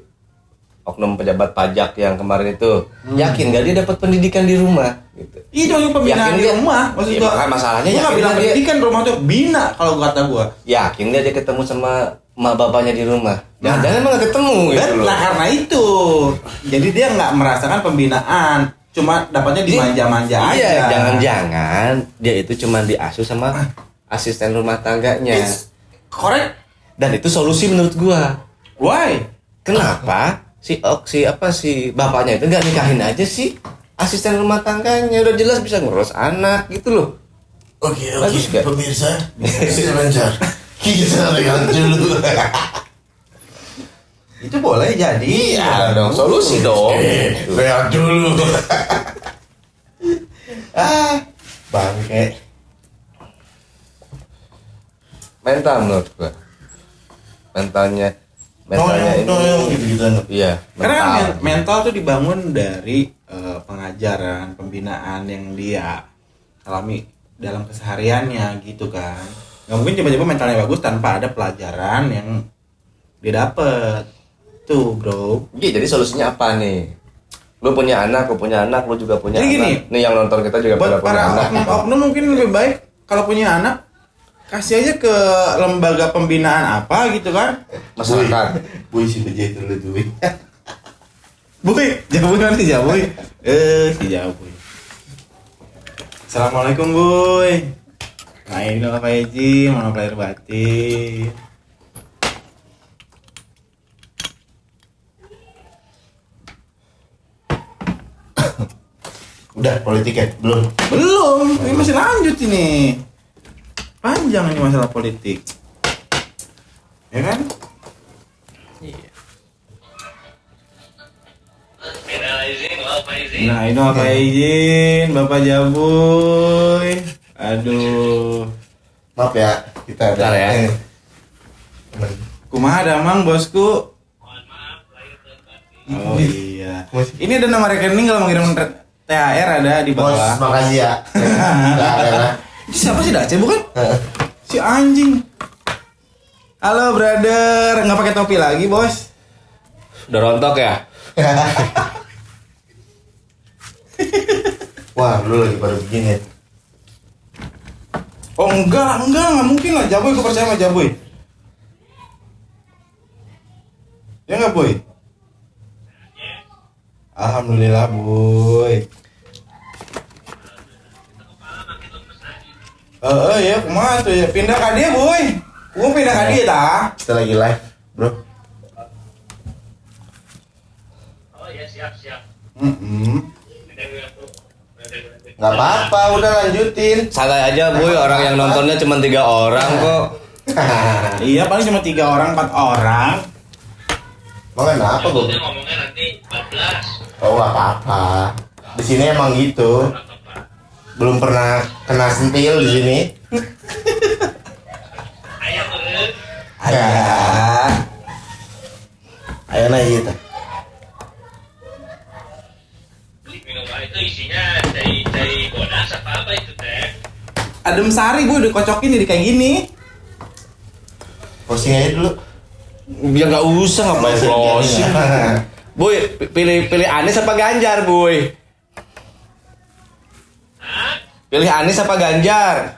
oknum pejabat pajak yang kemarin itu yakin nggak dia dapat pendidikan di rumah gitu. itu yang pembinaan Yakin di dia- rumah, maksud Iya, gua. makanya masalahnya Gua nggak yakin bilang dia- pendidikan rumah tuh bina kalau kata gua. Yakin dia ketemu sama emak bapaknya di rumah. Jangan-jangan emang nggak ketemu gitu loh. Nah karena itu, jadi dia nggak merasakan pembinaan, cuma dapatnya dimanja-manja aja. Iya, jangan-jangan dia itu cuma diasuh sama asisten rumah tangganya. It's correct. Dan itu solusi menurut gua. Why? Kenapa si bapaknya itu nggak nikahin aja sih asisten rumah tangganya, udah jelas bisa ngurus anak gitu loh. Oke, Bagus nggak? pemirsa, sebentar. Kita lihat dulu. Itu boleh jadi. Iya dong, solusi dong. Lihat dulu. Bangke. Mental menurut gua. Mentalnya Gitu-gitu. iya, Karena kan mental. mental tuh dibangun dari ajaran pembinaan yang dia alami dalam kesehariannya gitu kan. Nggak mungkin tiba-tiba mentalnya bagus tanpa ada pelajaran yang dia dapet tuh bro. Jadi solusinya apa nih? Lu punya anak, lu punya anak, lu juga punya Jadi anak. gini, Nih yang nonton kita juga pada buat punya para anak. oknum mungkin lebih baik kalau punya anak kasih aja ke lembaga pembinaan apa gitu kan. Masyarakat. Boy si BJ itu tuh. Boy, Jaboy mana sih Jaboy? Si Jaboy. Assalamualaikum Boy. Nah ini apa Eji, mau lahir batin. Udah politik ya? Belum. Belum, ini masih lanjut ini. Panjang ini masalah politik. Ya kan? Nah ini apa izin Bapak Jaboy. Aduh. Maaf ya, kita Bentar ya. Kumaha damang bosku. Oh iya. Ini ada nomor rekening kalau mau kirim THR ada di Bos, bawah. makasih ya. Nggak ada. Itu siapa sih Dace bukan? Si anjing. Halo brother, nggak pakai topi lagi bos? Udah rontok ya? Wah, lu lagi pada begini. Oh enggak mungkin lah Jaboy, gue percaya sama Jaboy. Ya nggak boy? Alhamdulillah boy. Ya kumaha tuh ya pindah ke dia boy. Gua pindah ke dia tah. Kita lagi live, bro. Oh ya siap. Nggak apa-apa, udah lanjutin. Santai aja boy, orang yang nontonnya cuma 3 orang kok. Iya paling cuma 3 orang 4 orang. Mau kenapa, Bu? Dia ngomongnya nanti 14. Oh, nggak apa-apa. Di sini emang gitu. Belum pernah kena sentil di sini. Ayam beren. Ayah. Ayo naik kita. Minuman itu isinya dari bodas apa itu teh? Adem sari boy udah kocokin jadi kayak gini. Posting aja dulu. Ya nggak usah ngapain closing. Boy, pilih Anies apa Ganjar, boy? Hah? Pilih Anies apa Ganjar?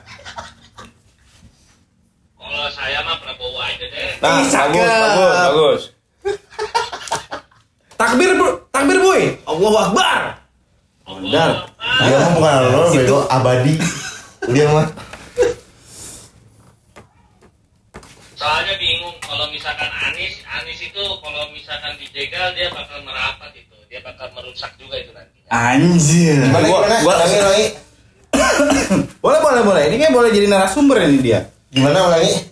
Kalau saya mah Prabowo aja deh. Nah, Ih, cakep. bagus. Takbir boy. Allahu Akbar. Dar, dia mah bukan lo, bego abadi. Dia mah. Soalnya bingung kalau misalkan Anies itu kalau misalkan dijegal dia bakal merapat itu. Dia bakal merusak juga itu nanti. Anjir. Gua ulangi. Boleh. Ini kan boleh jadi narasumber ini dia. Gimana ulangi?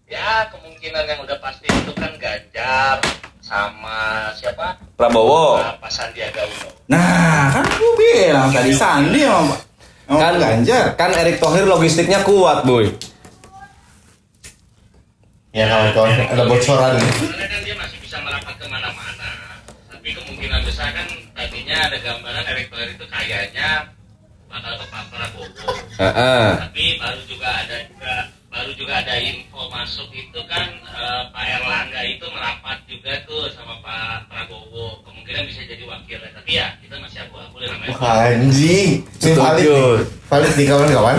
Ya kemungkinan yang udah pasti itu kan Ganjar sama siapa? Prabowo. Pak Sandiaga Uno. Nah, kan gue bilang tadi Sandi sama Kan Ganjar. Kan Erick Thohir logistiknya kuat, boy. Ya kawan-kawan, ada bocoran nih. Sebenarnya kan dia masih bisa merapat kemana-mana. Tapi kemungkinan besar kan tadinya ada gambaran Erick Thohir itu kayaknya bakal ke Pak Prabowo. Tapi baru juga ada info masuk itu kan Pak Erlangga itu merapat juga tuh sama Pak Prabowo. Kemungkinan bisa jadi wakilnya. Tapi ya kita masih abu-abu lah namanya. Wah, anjing. Ini valid Setuju. nih. Valid nih kawan-kawan.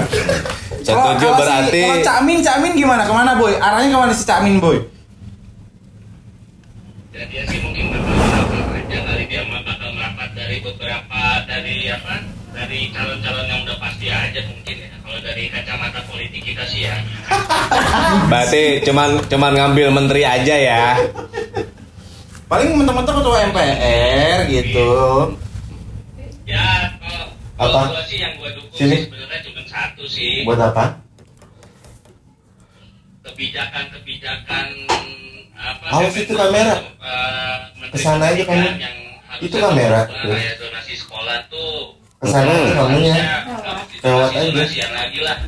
Setuju berarti. Kalau Camin gimana? Kemana boy? Arahnya kemana si Camin boy? Dan dia sih mungkin bakal merapat aja kali dia bakal merapat dari beberapa dari calon-calon yang udah pasti aja mungkin ya. Kalau dari kacamata politik kita sih ya. Berarti cuman ngambil menteri aja ya. Paling mentok-mentok ketua MPR gitu. Ya kalau Apa? gua sih yang gua dukung Sini. sih sebenarnya cuma satu sih. Buat apa? Kebijakan Awas itu kamera. Kesana aja kamu. Itu kamera. Kayak donasi sekolah tuh. Kesana aja kamunya. Lewat aja. Donasian lagi lah.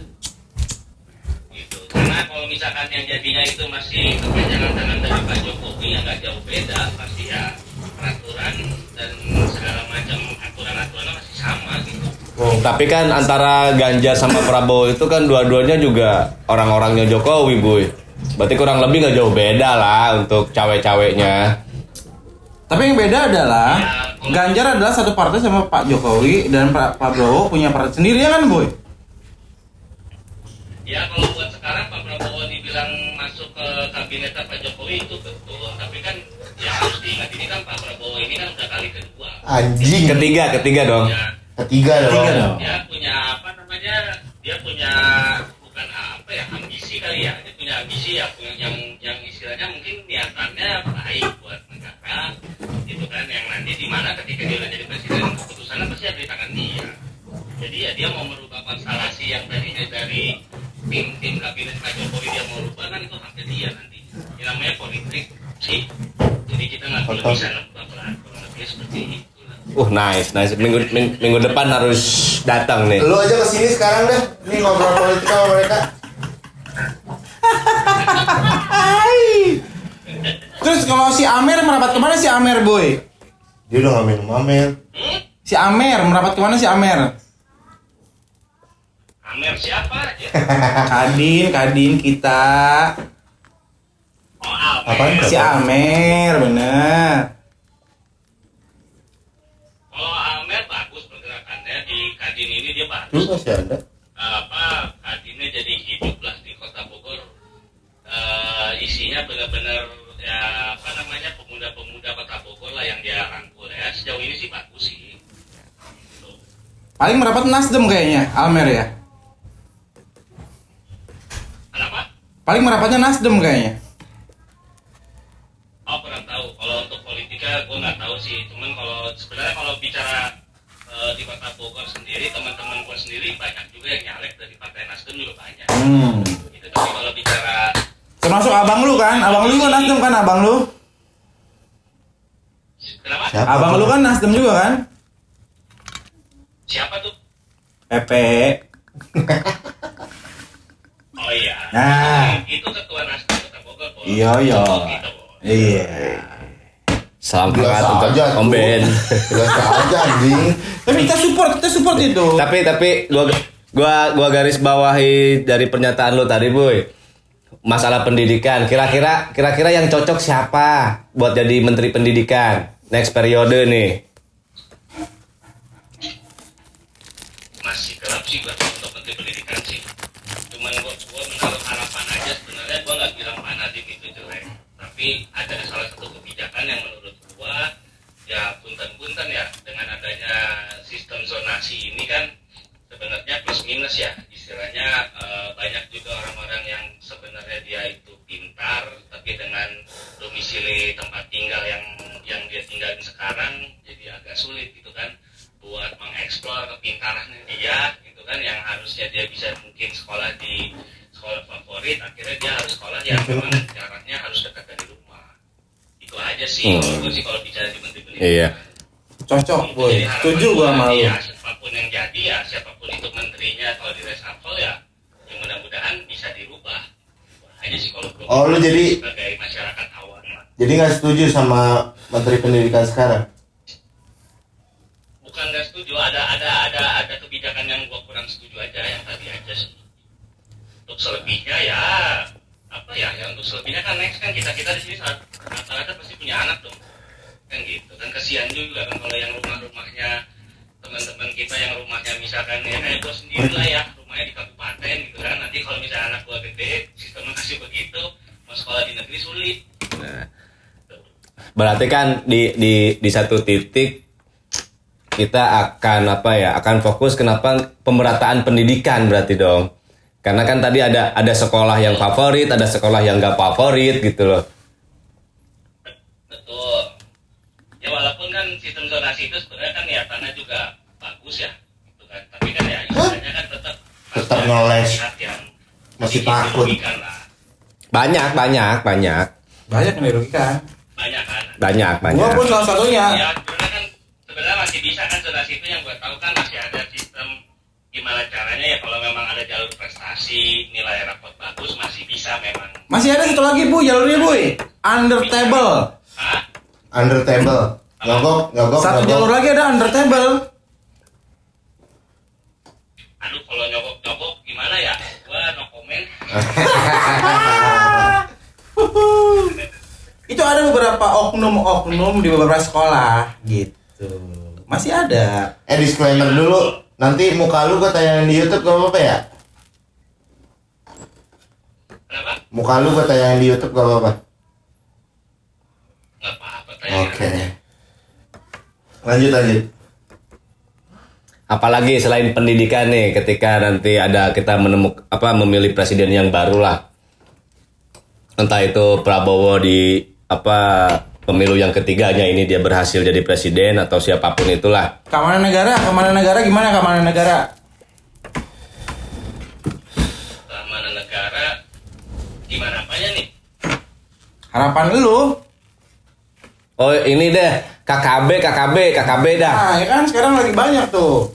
Gitu. Karena kalau misalkan yang jadinya itu masih kepanjangan tangan dari Pak Jokowi ya nggak jauh beda pasti ya peraturan dan segala macam aturan-aturannya masih sama gitu. Tapi kan antara Ganjar sama Prabowo itu kan dua-duanya juga orang-orangnya Jokowi, Boy. Berarti kurang lebih nggak jauh beda lah untuk cawe-cawenya. Tapi yang beda adalah Ganjar adalah satu partai sama Pak Jokowi dan Pak Prabowo punya partai sendiri ya kan, Boy? Ya kalau buat sekarang Pak Prabowo dibilang masuk ke kabinet Pak Jokowi itu betul. Tapi kan ya harus diingat ini kan Pak Prabowo ini kan udah kali kedua. Anjing. Ketiga dong. Ya, Ketiga dong. dia punya apa namanya? Dia punya bukan apa ya ambisi kali ya. Dia punya ambisi ya yang istilahnya mungkin niatannya baik buat negara. Itu kan yang nanti di mana ketika dia udah jadi presiden keputusannya pasti ada di tangan dia. Jadi ya dia mau merubah konstelasi yang tadinya dari tim kabinet Pak Jokowi dia mau rubah kan itu hak dia nanti. Ini namanya politik sih. Jadi kita nggak perlu bisa nebak lah kurang lebih seperti itu. Nice. Minggu depan harus datang nih. Lu aja kesini sekarang deh. Nih ngobrol politik sama mereka. Terus kalau si Amer merapat kemana si Amer, Boy? Dia udah nggak minum Amer. Si Amer merapat kemana si Amer? Amer siapa aja? Kadin kita. Oh Amer. Apaan? Si Amer, bener. Kalau Amer bagus pergerakannya di Kadin ini dia Lu bagus. masih ada. Kadinnya jadi hidup lah di Kota Bogor. Isinya benar-benar ya apa namanya pemuda-pemuda Kota Bogor lah yang dia rangkul ya. Sejauh ini sih bagus sih. Tuh. Paling merapat Nasdem kayaknya, Amer ya. Kenapa? Paling merapatnya Nasdem kayaknya. Oh kurang tahu. Kalau untuk politika gue nggak tahu sih. Cuman kalau sebenarnya kalau bicara di Kota Bogor sendiri teman-teman gue sendiri banyak juga yang nyalek dari Partai Nasdem juga banyak. Gitu. Tapi kalau bicara Termasuk abang lu kan? Abang lu kan Nasdem kan abang lu? kenapa? Siapa? Abang lu kan Nasdem juga kan? Siapa tuh? Pepe. Oh iya. Nah. Itu ketua Nasdem Kota Bogor. Bos. Iya. Gitu, Bos. Iya. Salam Biasa hangat untuk aja, Om tuh. Ben. Biasa aja anjing. Tapi kita support itu. tapi gua garis bawahi dari pernyataan lo tadi, Boy. Masalah pendidikan. Kira-kira yang cocok siapa buat jadi Menteri Pendidikan next periode nih? Masih gelap sih buat untuk Menteri Pendidikan sih. Cuman gua menaruh harapan aja sebenarnya gua nggak bilang Pak Nadiem itu jelek. Tapi ada salah satu kebijakan yang menurut gua ya punten-punten ya dengan adanya sistem zonasi ini kan sebenarnya plus minus ya istilahnya banyak juga orang-orang yang sebenarnya dia itu pintar tapi dengan domisili tempat tinggal yang dia tinggalin sekarang jadi agak sulit gitu kan buat mengeksplor kepintarannya dia gitu kan yang harusnya dia bisa mungkin sekolah di sekolah favorit akhirnya dia harus sekolah yang memang jaraknya harus dekat dari rumah itu aja sih kalau bicara di Menteri Pendidikan. Iya. Cocok, Boy. Jadi Setuju gua sama lu. ya, siapapun yang jadi ya siapapun itu menterinya kalau di reshuffle ya yang mudah-mudahan bisa dirubah aja sih kalau Oh, lu jadi- sebagai masyarakat awam lah. Jadi nggak setuju sama Menteri Pendidikan sekarang? Bukan nggak setuju ada kebijakan yang gua kurang setuju aja yang tadi aja sih. Untuk selebihnya ya apa ya untuk selebihnya kan next kan kita di sini rata-rata pasti punya anak dong kan gitu kan kasihan juga kan kalau yang rumahnya teman-teman kita yang rumahnya misalkan ya kayak gue sendiri lah ya rumahnya di kabupaten gitu kan nanti kalau misalnya anak gue gede sistemnya masih begitu mau sekolah di negeri sulit. Berarti kan di satu titik kita akan fokus kenapa pemerataan pendidikan berarti dong. Karena kan tadi ada sekolah yang favorit, ada sekolah yang nggak favorit gitu loh. Betul. Ya walaupun kan sistem zonasi itu sebenarnya kan niatannya juga bagus ya, gitu kan. Tapi kan ya istilahnya kan tetap ngeles. yang Masih takut. dirugikan lah. Banyak. Banyak yang dirugikan. Banyak kan. Banyak. Gua pun salah satunya. Ya sebenarnya masih bisa kan zonasi itu yang gue tahu kan masih ada sistem gimana caranya ya kalau memang ada jalur prestasi nilai rapot bagus masih bisa memang. Masih ada satu lagi, Bu, jalurnya, Bu. Under table. Hah? Under table. Nyogok. Satu jalur lagi ada Undertable. Aduh, kalau nyogok gimana ya? Gua no comment. Itu ada beberapa oknum di beberapa sekolah gitu. Masih ada. Disclaimer dulu. Nanti muka lu gua tayangin di YouTube gak apa-apa ya? Kenapa? Muka lu gua tayangin di YouTube gak apa-apa? Nggak apa-apa, tanya. Oke. Lanjut. Apalagi selain pendidikan nih, ketika nanti ada kita memilih presiden yang baru lah. Entah itu Prabowo di pemilu yang ketiganya ini dia berhasil jadi presiden atau siapapun itulah. Keamanan negara gimana keamanan negara? Keamanan negara gimana apanya nih? Harapan lu? Oh ini deh KKB dah. Nah, ya kan sekarang lagi banyak tuh.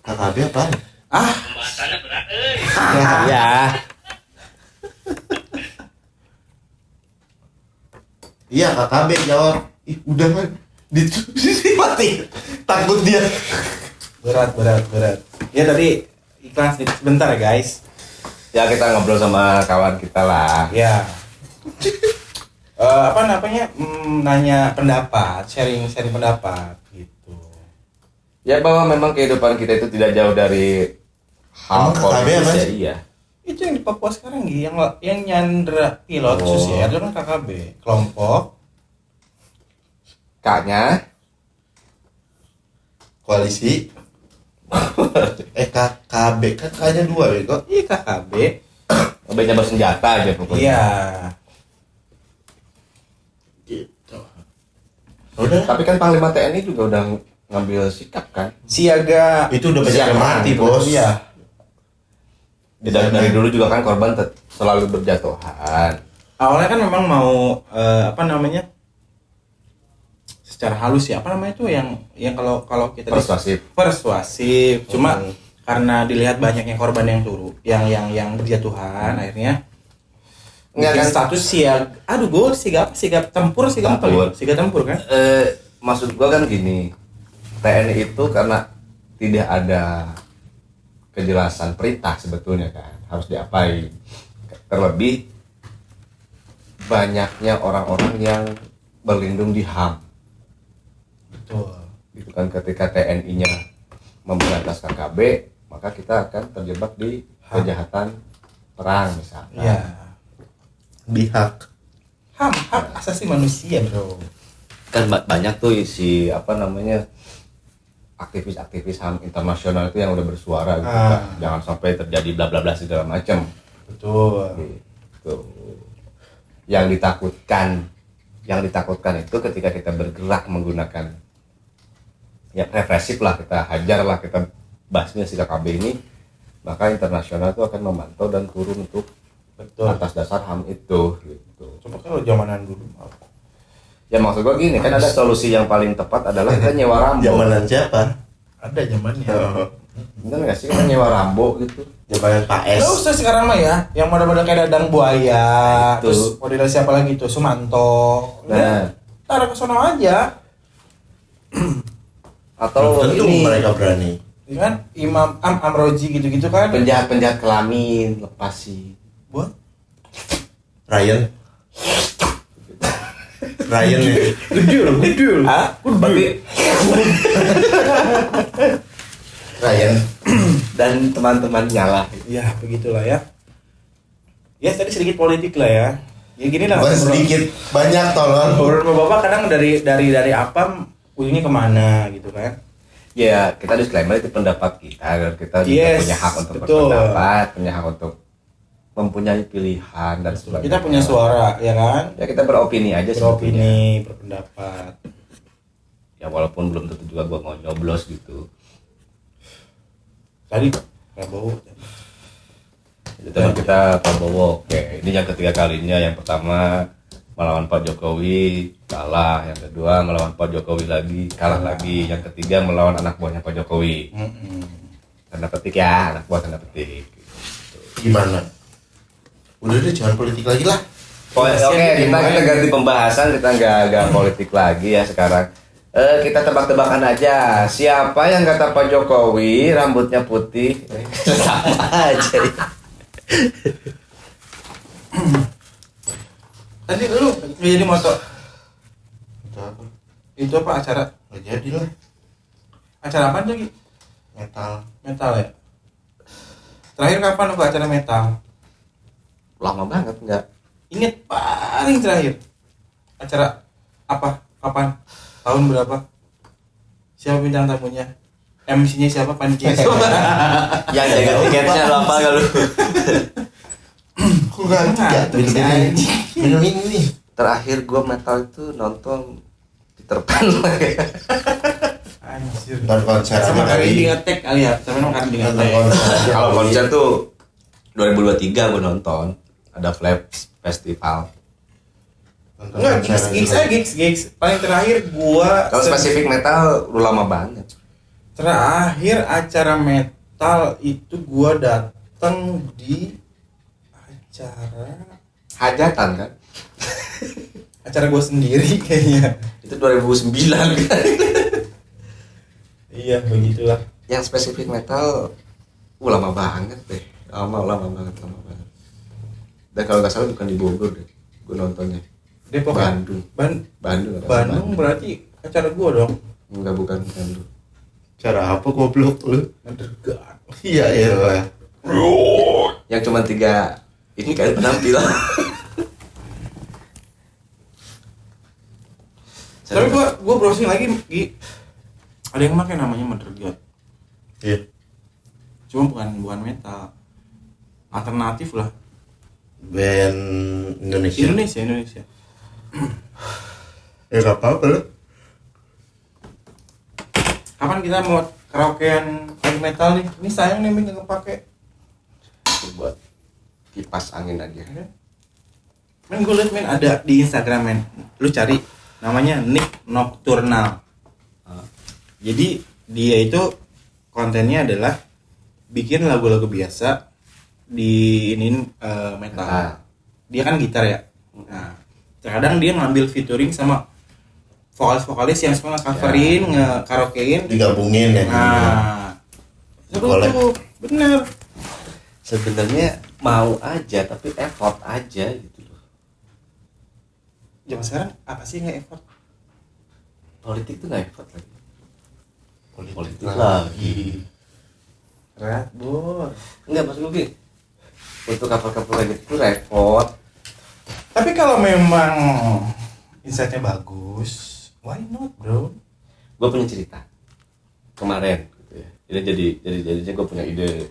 KKB apa? Pembahasannya berat, Ya. Iya KKB jawab. Udah kan. Mati. Takut dia. Berat. Ya tadi iklan sedikit sebentar ya guys. Ya kita ngobrol sama kawan kita lah. Ya. Nanya pendapat, sharing pendapat gitu. Ya bahwa memang kehidupan kita itu tidak jauh dari hal Emang KKB apa politis ya, sih? iya. Itu yang di Papua sekarang yang nyandra pilot Susier itu kan KKB, kelompok K-nya koalisi. KKB kan K-nya 2 bego. iya KKB. B-nya bersenjata aja pokoknya. Iya. Gitu. Udah. Tapi kan Panglima TNI juga udah ngambil sikap kan. Siaga. Itu udah banyak yang mati, Bos. Iya. Dari dulu juga kan korban selalu berjatuhan. Awalnya kan memang mau secara halus ya itu yang kalau kita persuasif. Cuma karena dilihat banyaknya korban yang yang berjatuhan, akhirnya Enggak kan status siaga. Gue sigap tempur kan? Maksud gua kan gini, TNI itu karena tidak ada kejelasan perintah sebetulnya kan harus diapain. Terlebih banyaknya orang-orang yang berlindung di HAM. Betul. Itu kan ketika TNI-nya memberantas KKB, maka kita akan terjebak di kejahatan perang misalnya. Iya. Bihak. Hak asasi manusia, bro. Kan banyak tuh aktivis HAM internasional itu yang udah bersuara gitu kan. Jangan sampai terjadi bla bla bla segala macam. Betul. Gitu. Yang ditakutkan itu ketika kita bergerak menggunakan ya represif lah, kita hajar lah, kita basmi si KKB ini, maka internasional itu akan memantau dan turun untuk atas dasar HAM itu gitu. Coba kalau zamanan dulu. Ya maksud gua gini, kan ada solusi yang paling tepat adalah kita nyewa Rambo. Zamanan siapa? Ada zamannya. Bener nggak sih kita nyewa Rambo gitu? Zamanan Pak S. Nggak usah sekarang mah ya, yang model-model kayak Dadang Buaya, Itu. terus model siapa lagi tuh, Sumanto. Nah, Taruh ke sono aja. atau Tentu ini mereka berani. Ya kan? Imam Amroji gitu-gitu kan. penjahat kelamin lepas sih. Buat Ryan ya. Gedul. Ah, berarti Ryan. dan teman-temannya lah. Ya, begitulah ya. Ya, tadi sedikit politik lah ya. Ya gini lah. Bukan sedikit, banyak tolong. Beberapa bapak kadang dari apa ujungnya kemana gitu kan. Ya, kita disclaimer itu pendapat kita dan kita juga Yes, punya hak untuk betul. berpendapat, punya hak untuk mempunyai pilihan dan sebagainya. Kita punya suara, ya kan? Ya kita beropini aja sebetulnya. Beropini, berpendapat. Ya walaupun belum tentu juga gua mau nyoblos gitu. Tadi Prabowo. Itu teman kita Prabowo. Oke, ini yang ketiga kalinya. Yang pertama melawan Pak Jokowi kalah, yang kedua melawan Pak Jokowi lagi kalah lagi, yang ketiga melawan anak buahnya Pak Jokowi. Tanda petik ya, anak buah tanda petik. Gimana? Udah deh, jangan politik lagi lah. Oke, kita ganti pembahasan, kita nggak politik lagi ya sekarang. Kita tebak-tebakan aja. Siapa yang kata Pak Jokowi rambutnya putih? Sama aja. Tadi lu nggak jadi moto. Itu apa? Itu apa acara? Nggak jadi lah. Acara apa lagi? Metal. Metal ya. Terakhir kapan lu ke acara metal? Lama banget enggak? Ingat paling terakhir. Acara apa? Kapan? Tahun berapa? Siapa bintang tamunya? MC-nya siapa? Panitia siapa? Yang jaga tiketnya lo apa gak lu? Kok nggak jatuh minum ini nih. Terakhir gua metal itu nonton Peter Pan. Anjir. Nonton konser Sama aja kali kali. di ngetek kali ya. Sama kali di Nonton ngetek. konser aja Kalau kali. konser tuh 2023 gua nonton. Ada Flaps Festival. Nonton Enggak, konser gigs aja aja kali. gigs. Paling terakhir gua Kalau spesifik metal lu lama banget. terakhir acara metal itu gua datang di Hajatan kan? acara gua sendiri kayaknya. Itu 2009 kan? Iya, begitulah. Yang spesifik metal lama banget deh. Lama banget. Dan kalau nggak salah bukan di Bogor deh. Gue nontonnya Depok kan? Bandung. Bandung Bandung. berarti acara gua dong. Enggak, bukan Bandung. Cara apa goblok lu? Mendegat. Iya iya. Yang cuma 3 ini kayak penampilan. Tapi gua browsing lagi, Gi. Ada yang pakai namanya Mendegat. Iya. Cuma bukan metal. Alternatif lah. Band Indonesia. Indonesia. Ya nggak apa-apa lu. Kapan kita mau karaokean lagu metal nih? Ini sayang nih nggak kepake. Buat kipas angin aja. Men gue liat men ada di Instagram men. Lu cari namanya Nick Nocturnal. Jadi dia itu kontennya adalah bikin lagu-lagu biasa di metal. Dia kan gitar ya. Nah, terkadang dia ngambil featuring sama vokalis yang suka nge-coverin, nge-karaokein, Digabungin ya. nah seru Collab. tuh, bener. Sebenarnya mau aja tapi effort aja gitu loh. Zaman sekarang apa sih nggak effort? Politik tuh nggak effort lagi. Politik lagi. Berat bos. Enggak maksud gue untuk cover kayak gitu tuh repot. Tapi kalau memang insightnya bagus, why not bro? Gue punya cerita kemarin gitu ya. Jadinya gue punya ide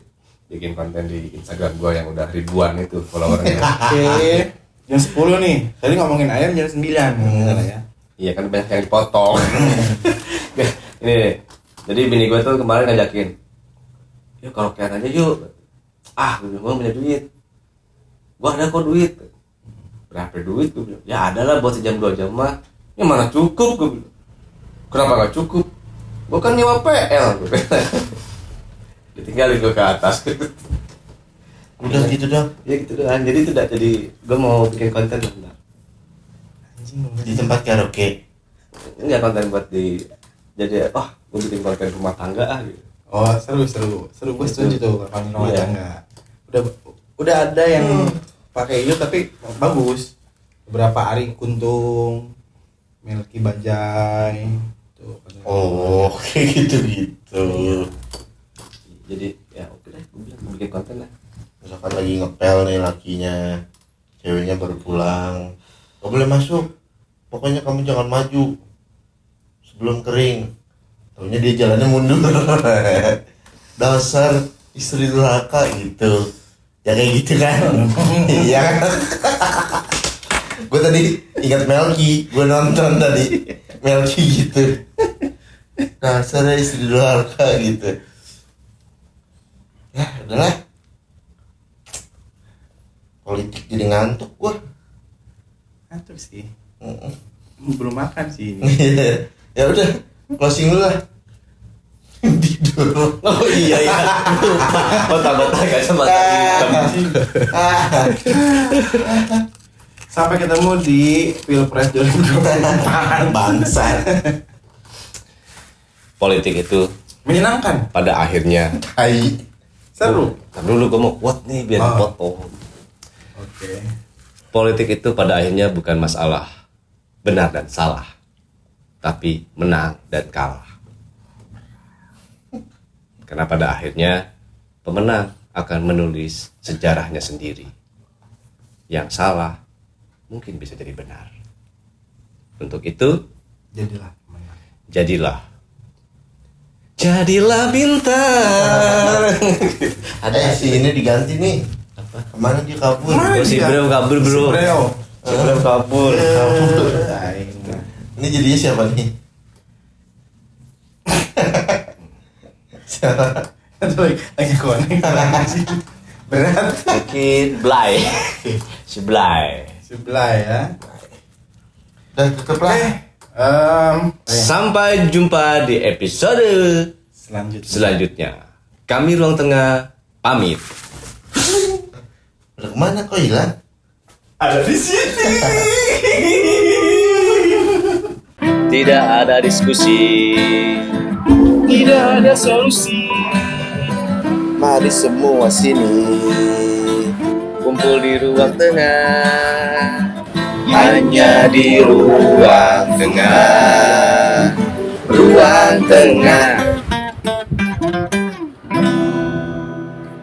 bikin konten di Instagram gue yang udah ribuan itu followernya. Oke, jam 10 nih. Tadi ngomongin ayam jam 9 misalnya ya. Iya kan banyak yang dipotong. Ini jadi bini gue tuh kemarin ngajakin, yuk karaokean aja yuk. Gue punya duit. Gue ada kok duit. Berapa duit? Gue bilang, ya ada lah buat sejam 2 jam mah. Ya mana cukup? Gue bilang, kenapa gak cukup? Gue kan nyewa PL. Ditinggalin gue ke atas. Udah gitu dong. Ya gitu doang. Jadi itu udah jadi gue mau bikin konten bentar. Anjing lu. Di tempat karaoke. Enggak konten buat di jadi gue bikin konten rumah tangga gitu. Oh, seru. Gue setuju tuh kalau rumah Iya. tangga. Udah ada yang pakai itu tapi bagus. Beberapa Ari Kuntung, Melki Bajai tuh. Oh, kayak gitu. Jadi ya oke deh, gue bilang gue bikin konten lah. Misalkan lagi ngepel nih lakinya, ceweknya baru pulang, gak boleh masuk. Pokoknya kamu jangan maju sebelum kering. Taunya dia jalannya mundur. Dasar istri durhaka gitu. Ya kayak gitu kan. Iya kan. Gue tadi ingat Melki, gue nonton tadi Melki gitu. Dasar istri durhaka gitu. Ya udahlah. Politik jadi ngantuk gua. Ngantuk sih. Mm-mm. Belum makan sih ini. Ya udah, closing dulu lah. Tidur. Oh iya. Otak-otak gak sama Sampai ketemu di Pilpres 2024. Bangsa. politik itu Menyenangkan. pada akhirnya Tai. Seru. Ntar dulu gue mau kuat nih biar dipotong. Oke. Politik itu pada akhirnya bukan masalah benar dan salah, tapi menang dan kalah. Karena pada akhirnya pemenang akan menulis sejarahnya sendiri. Yang salah mungkin bisa jadi benar. Untuk itu, Jadilah. Jadilah bintang. Ada si ini diganti nih. Apa? Kemana dia kabur? Oh, si Bro kabur bro. Si Bro kabur. Ini jadinya siapa nih? Siapa? Aduh, lagi konek. Berat. Mungkin Blay. Si Blay. Sebelah ya. Udah tutup lah. Sampai jumpa di episode selanjutnya. Kami Ruang Tengah pamit. Udah kemana kok hilang? Ada di sini. Tidak ada diskusi, tidak ada solusi. Mari semua sini. Kumpul di ruang tengah, hanya di ruang tengah, ruang tengah.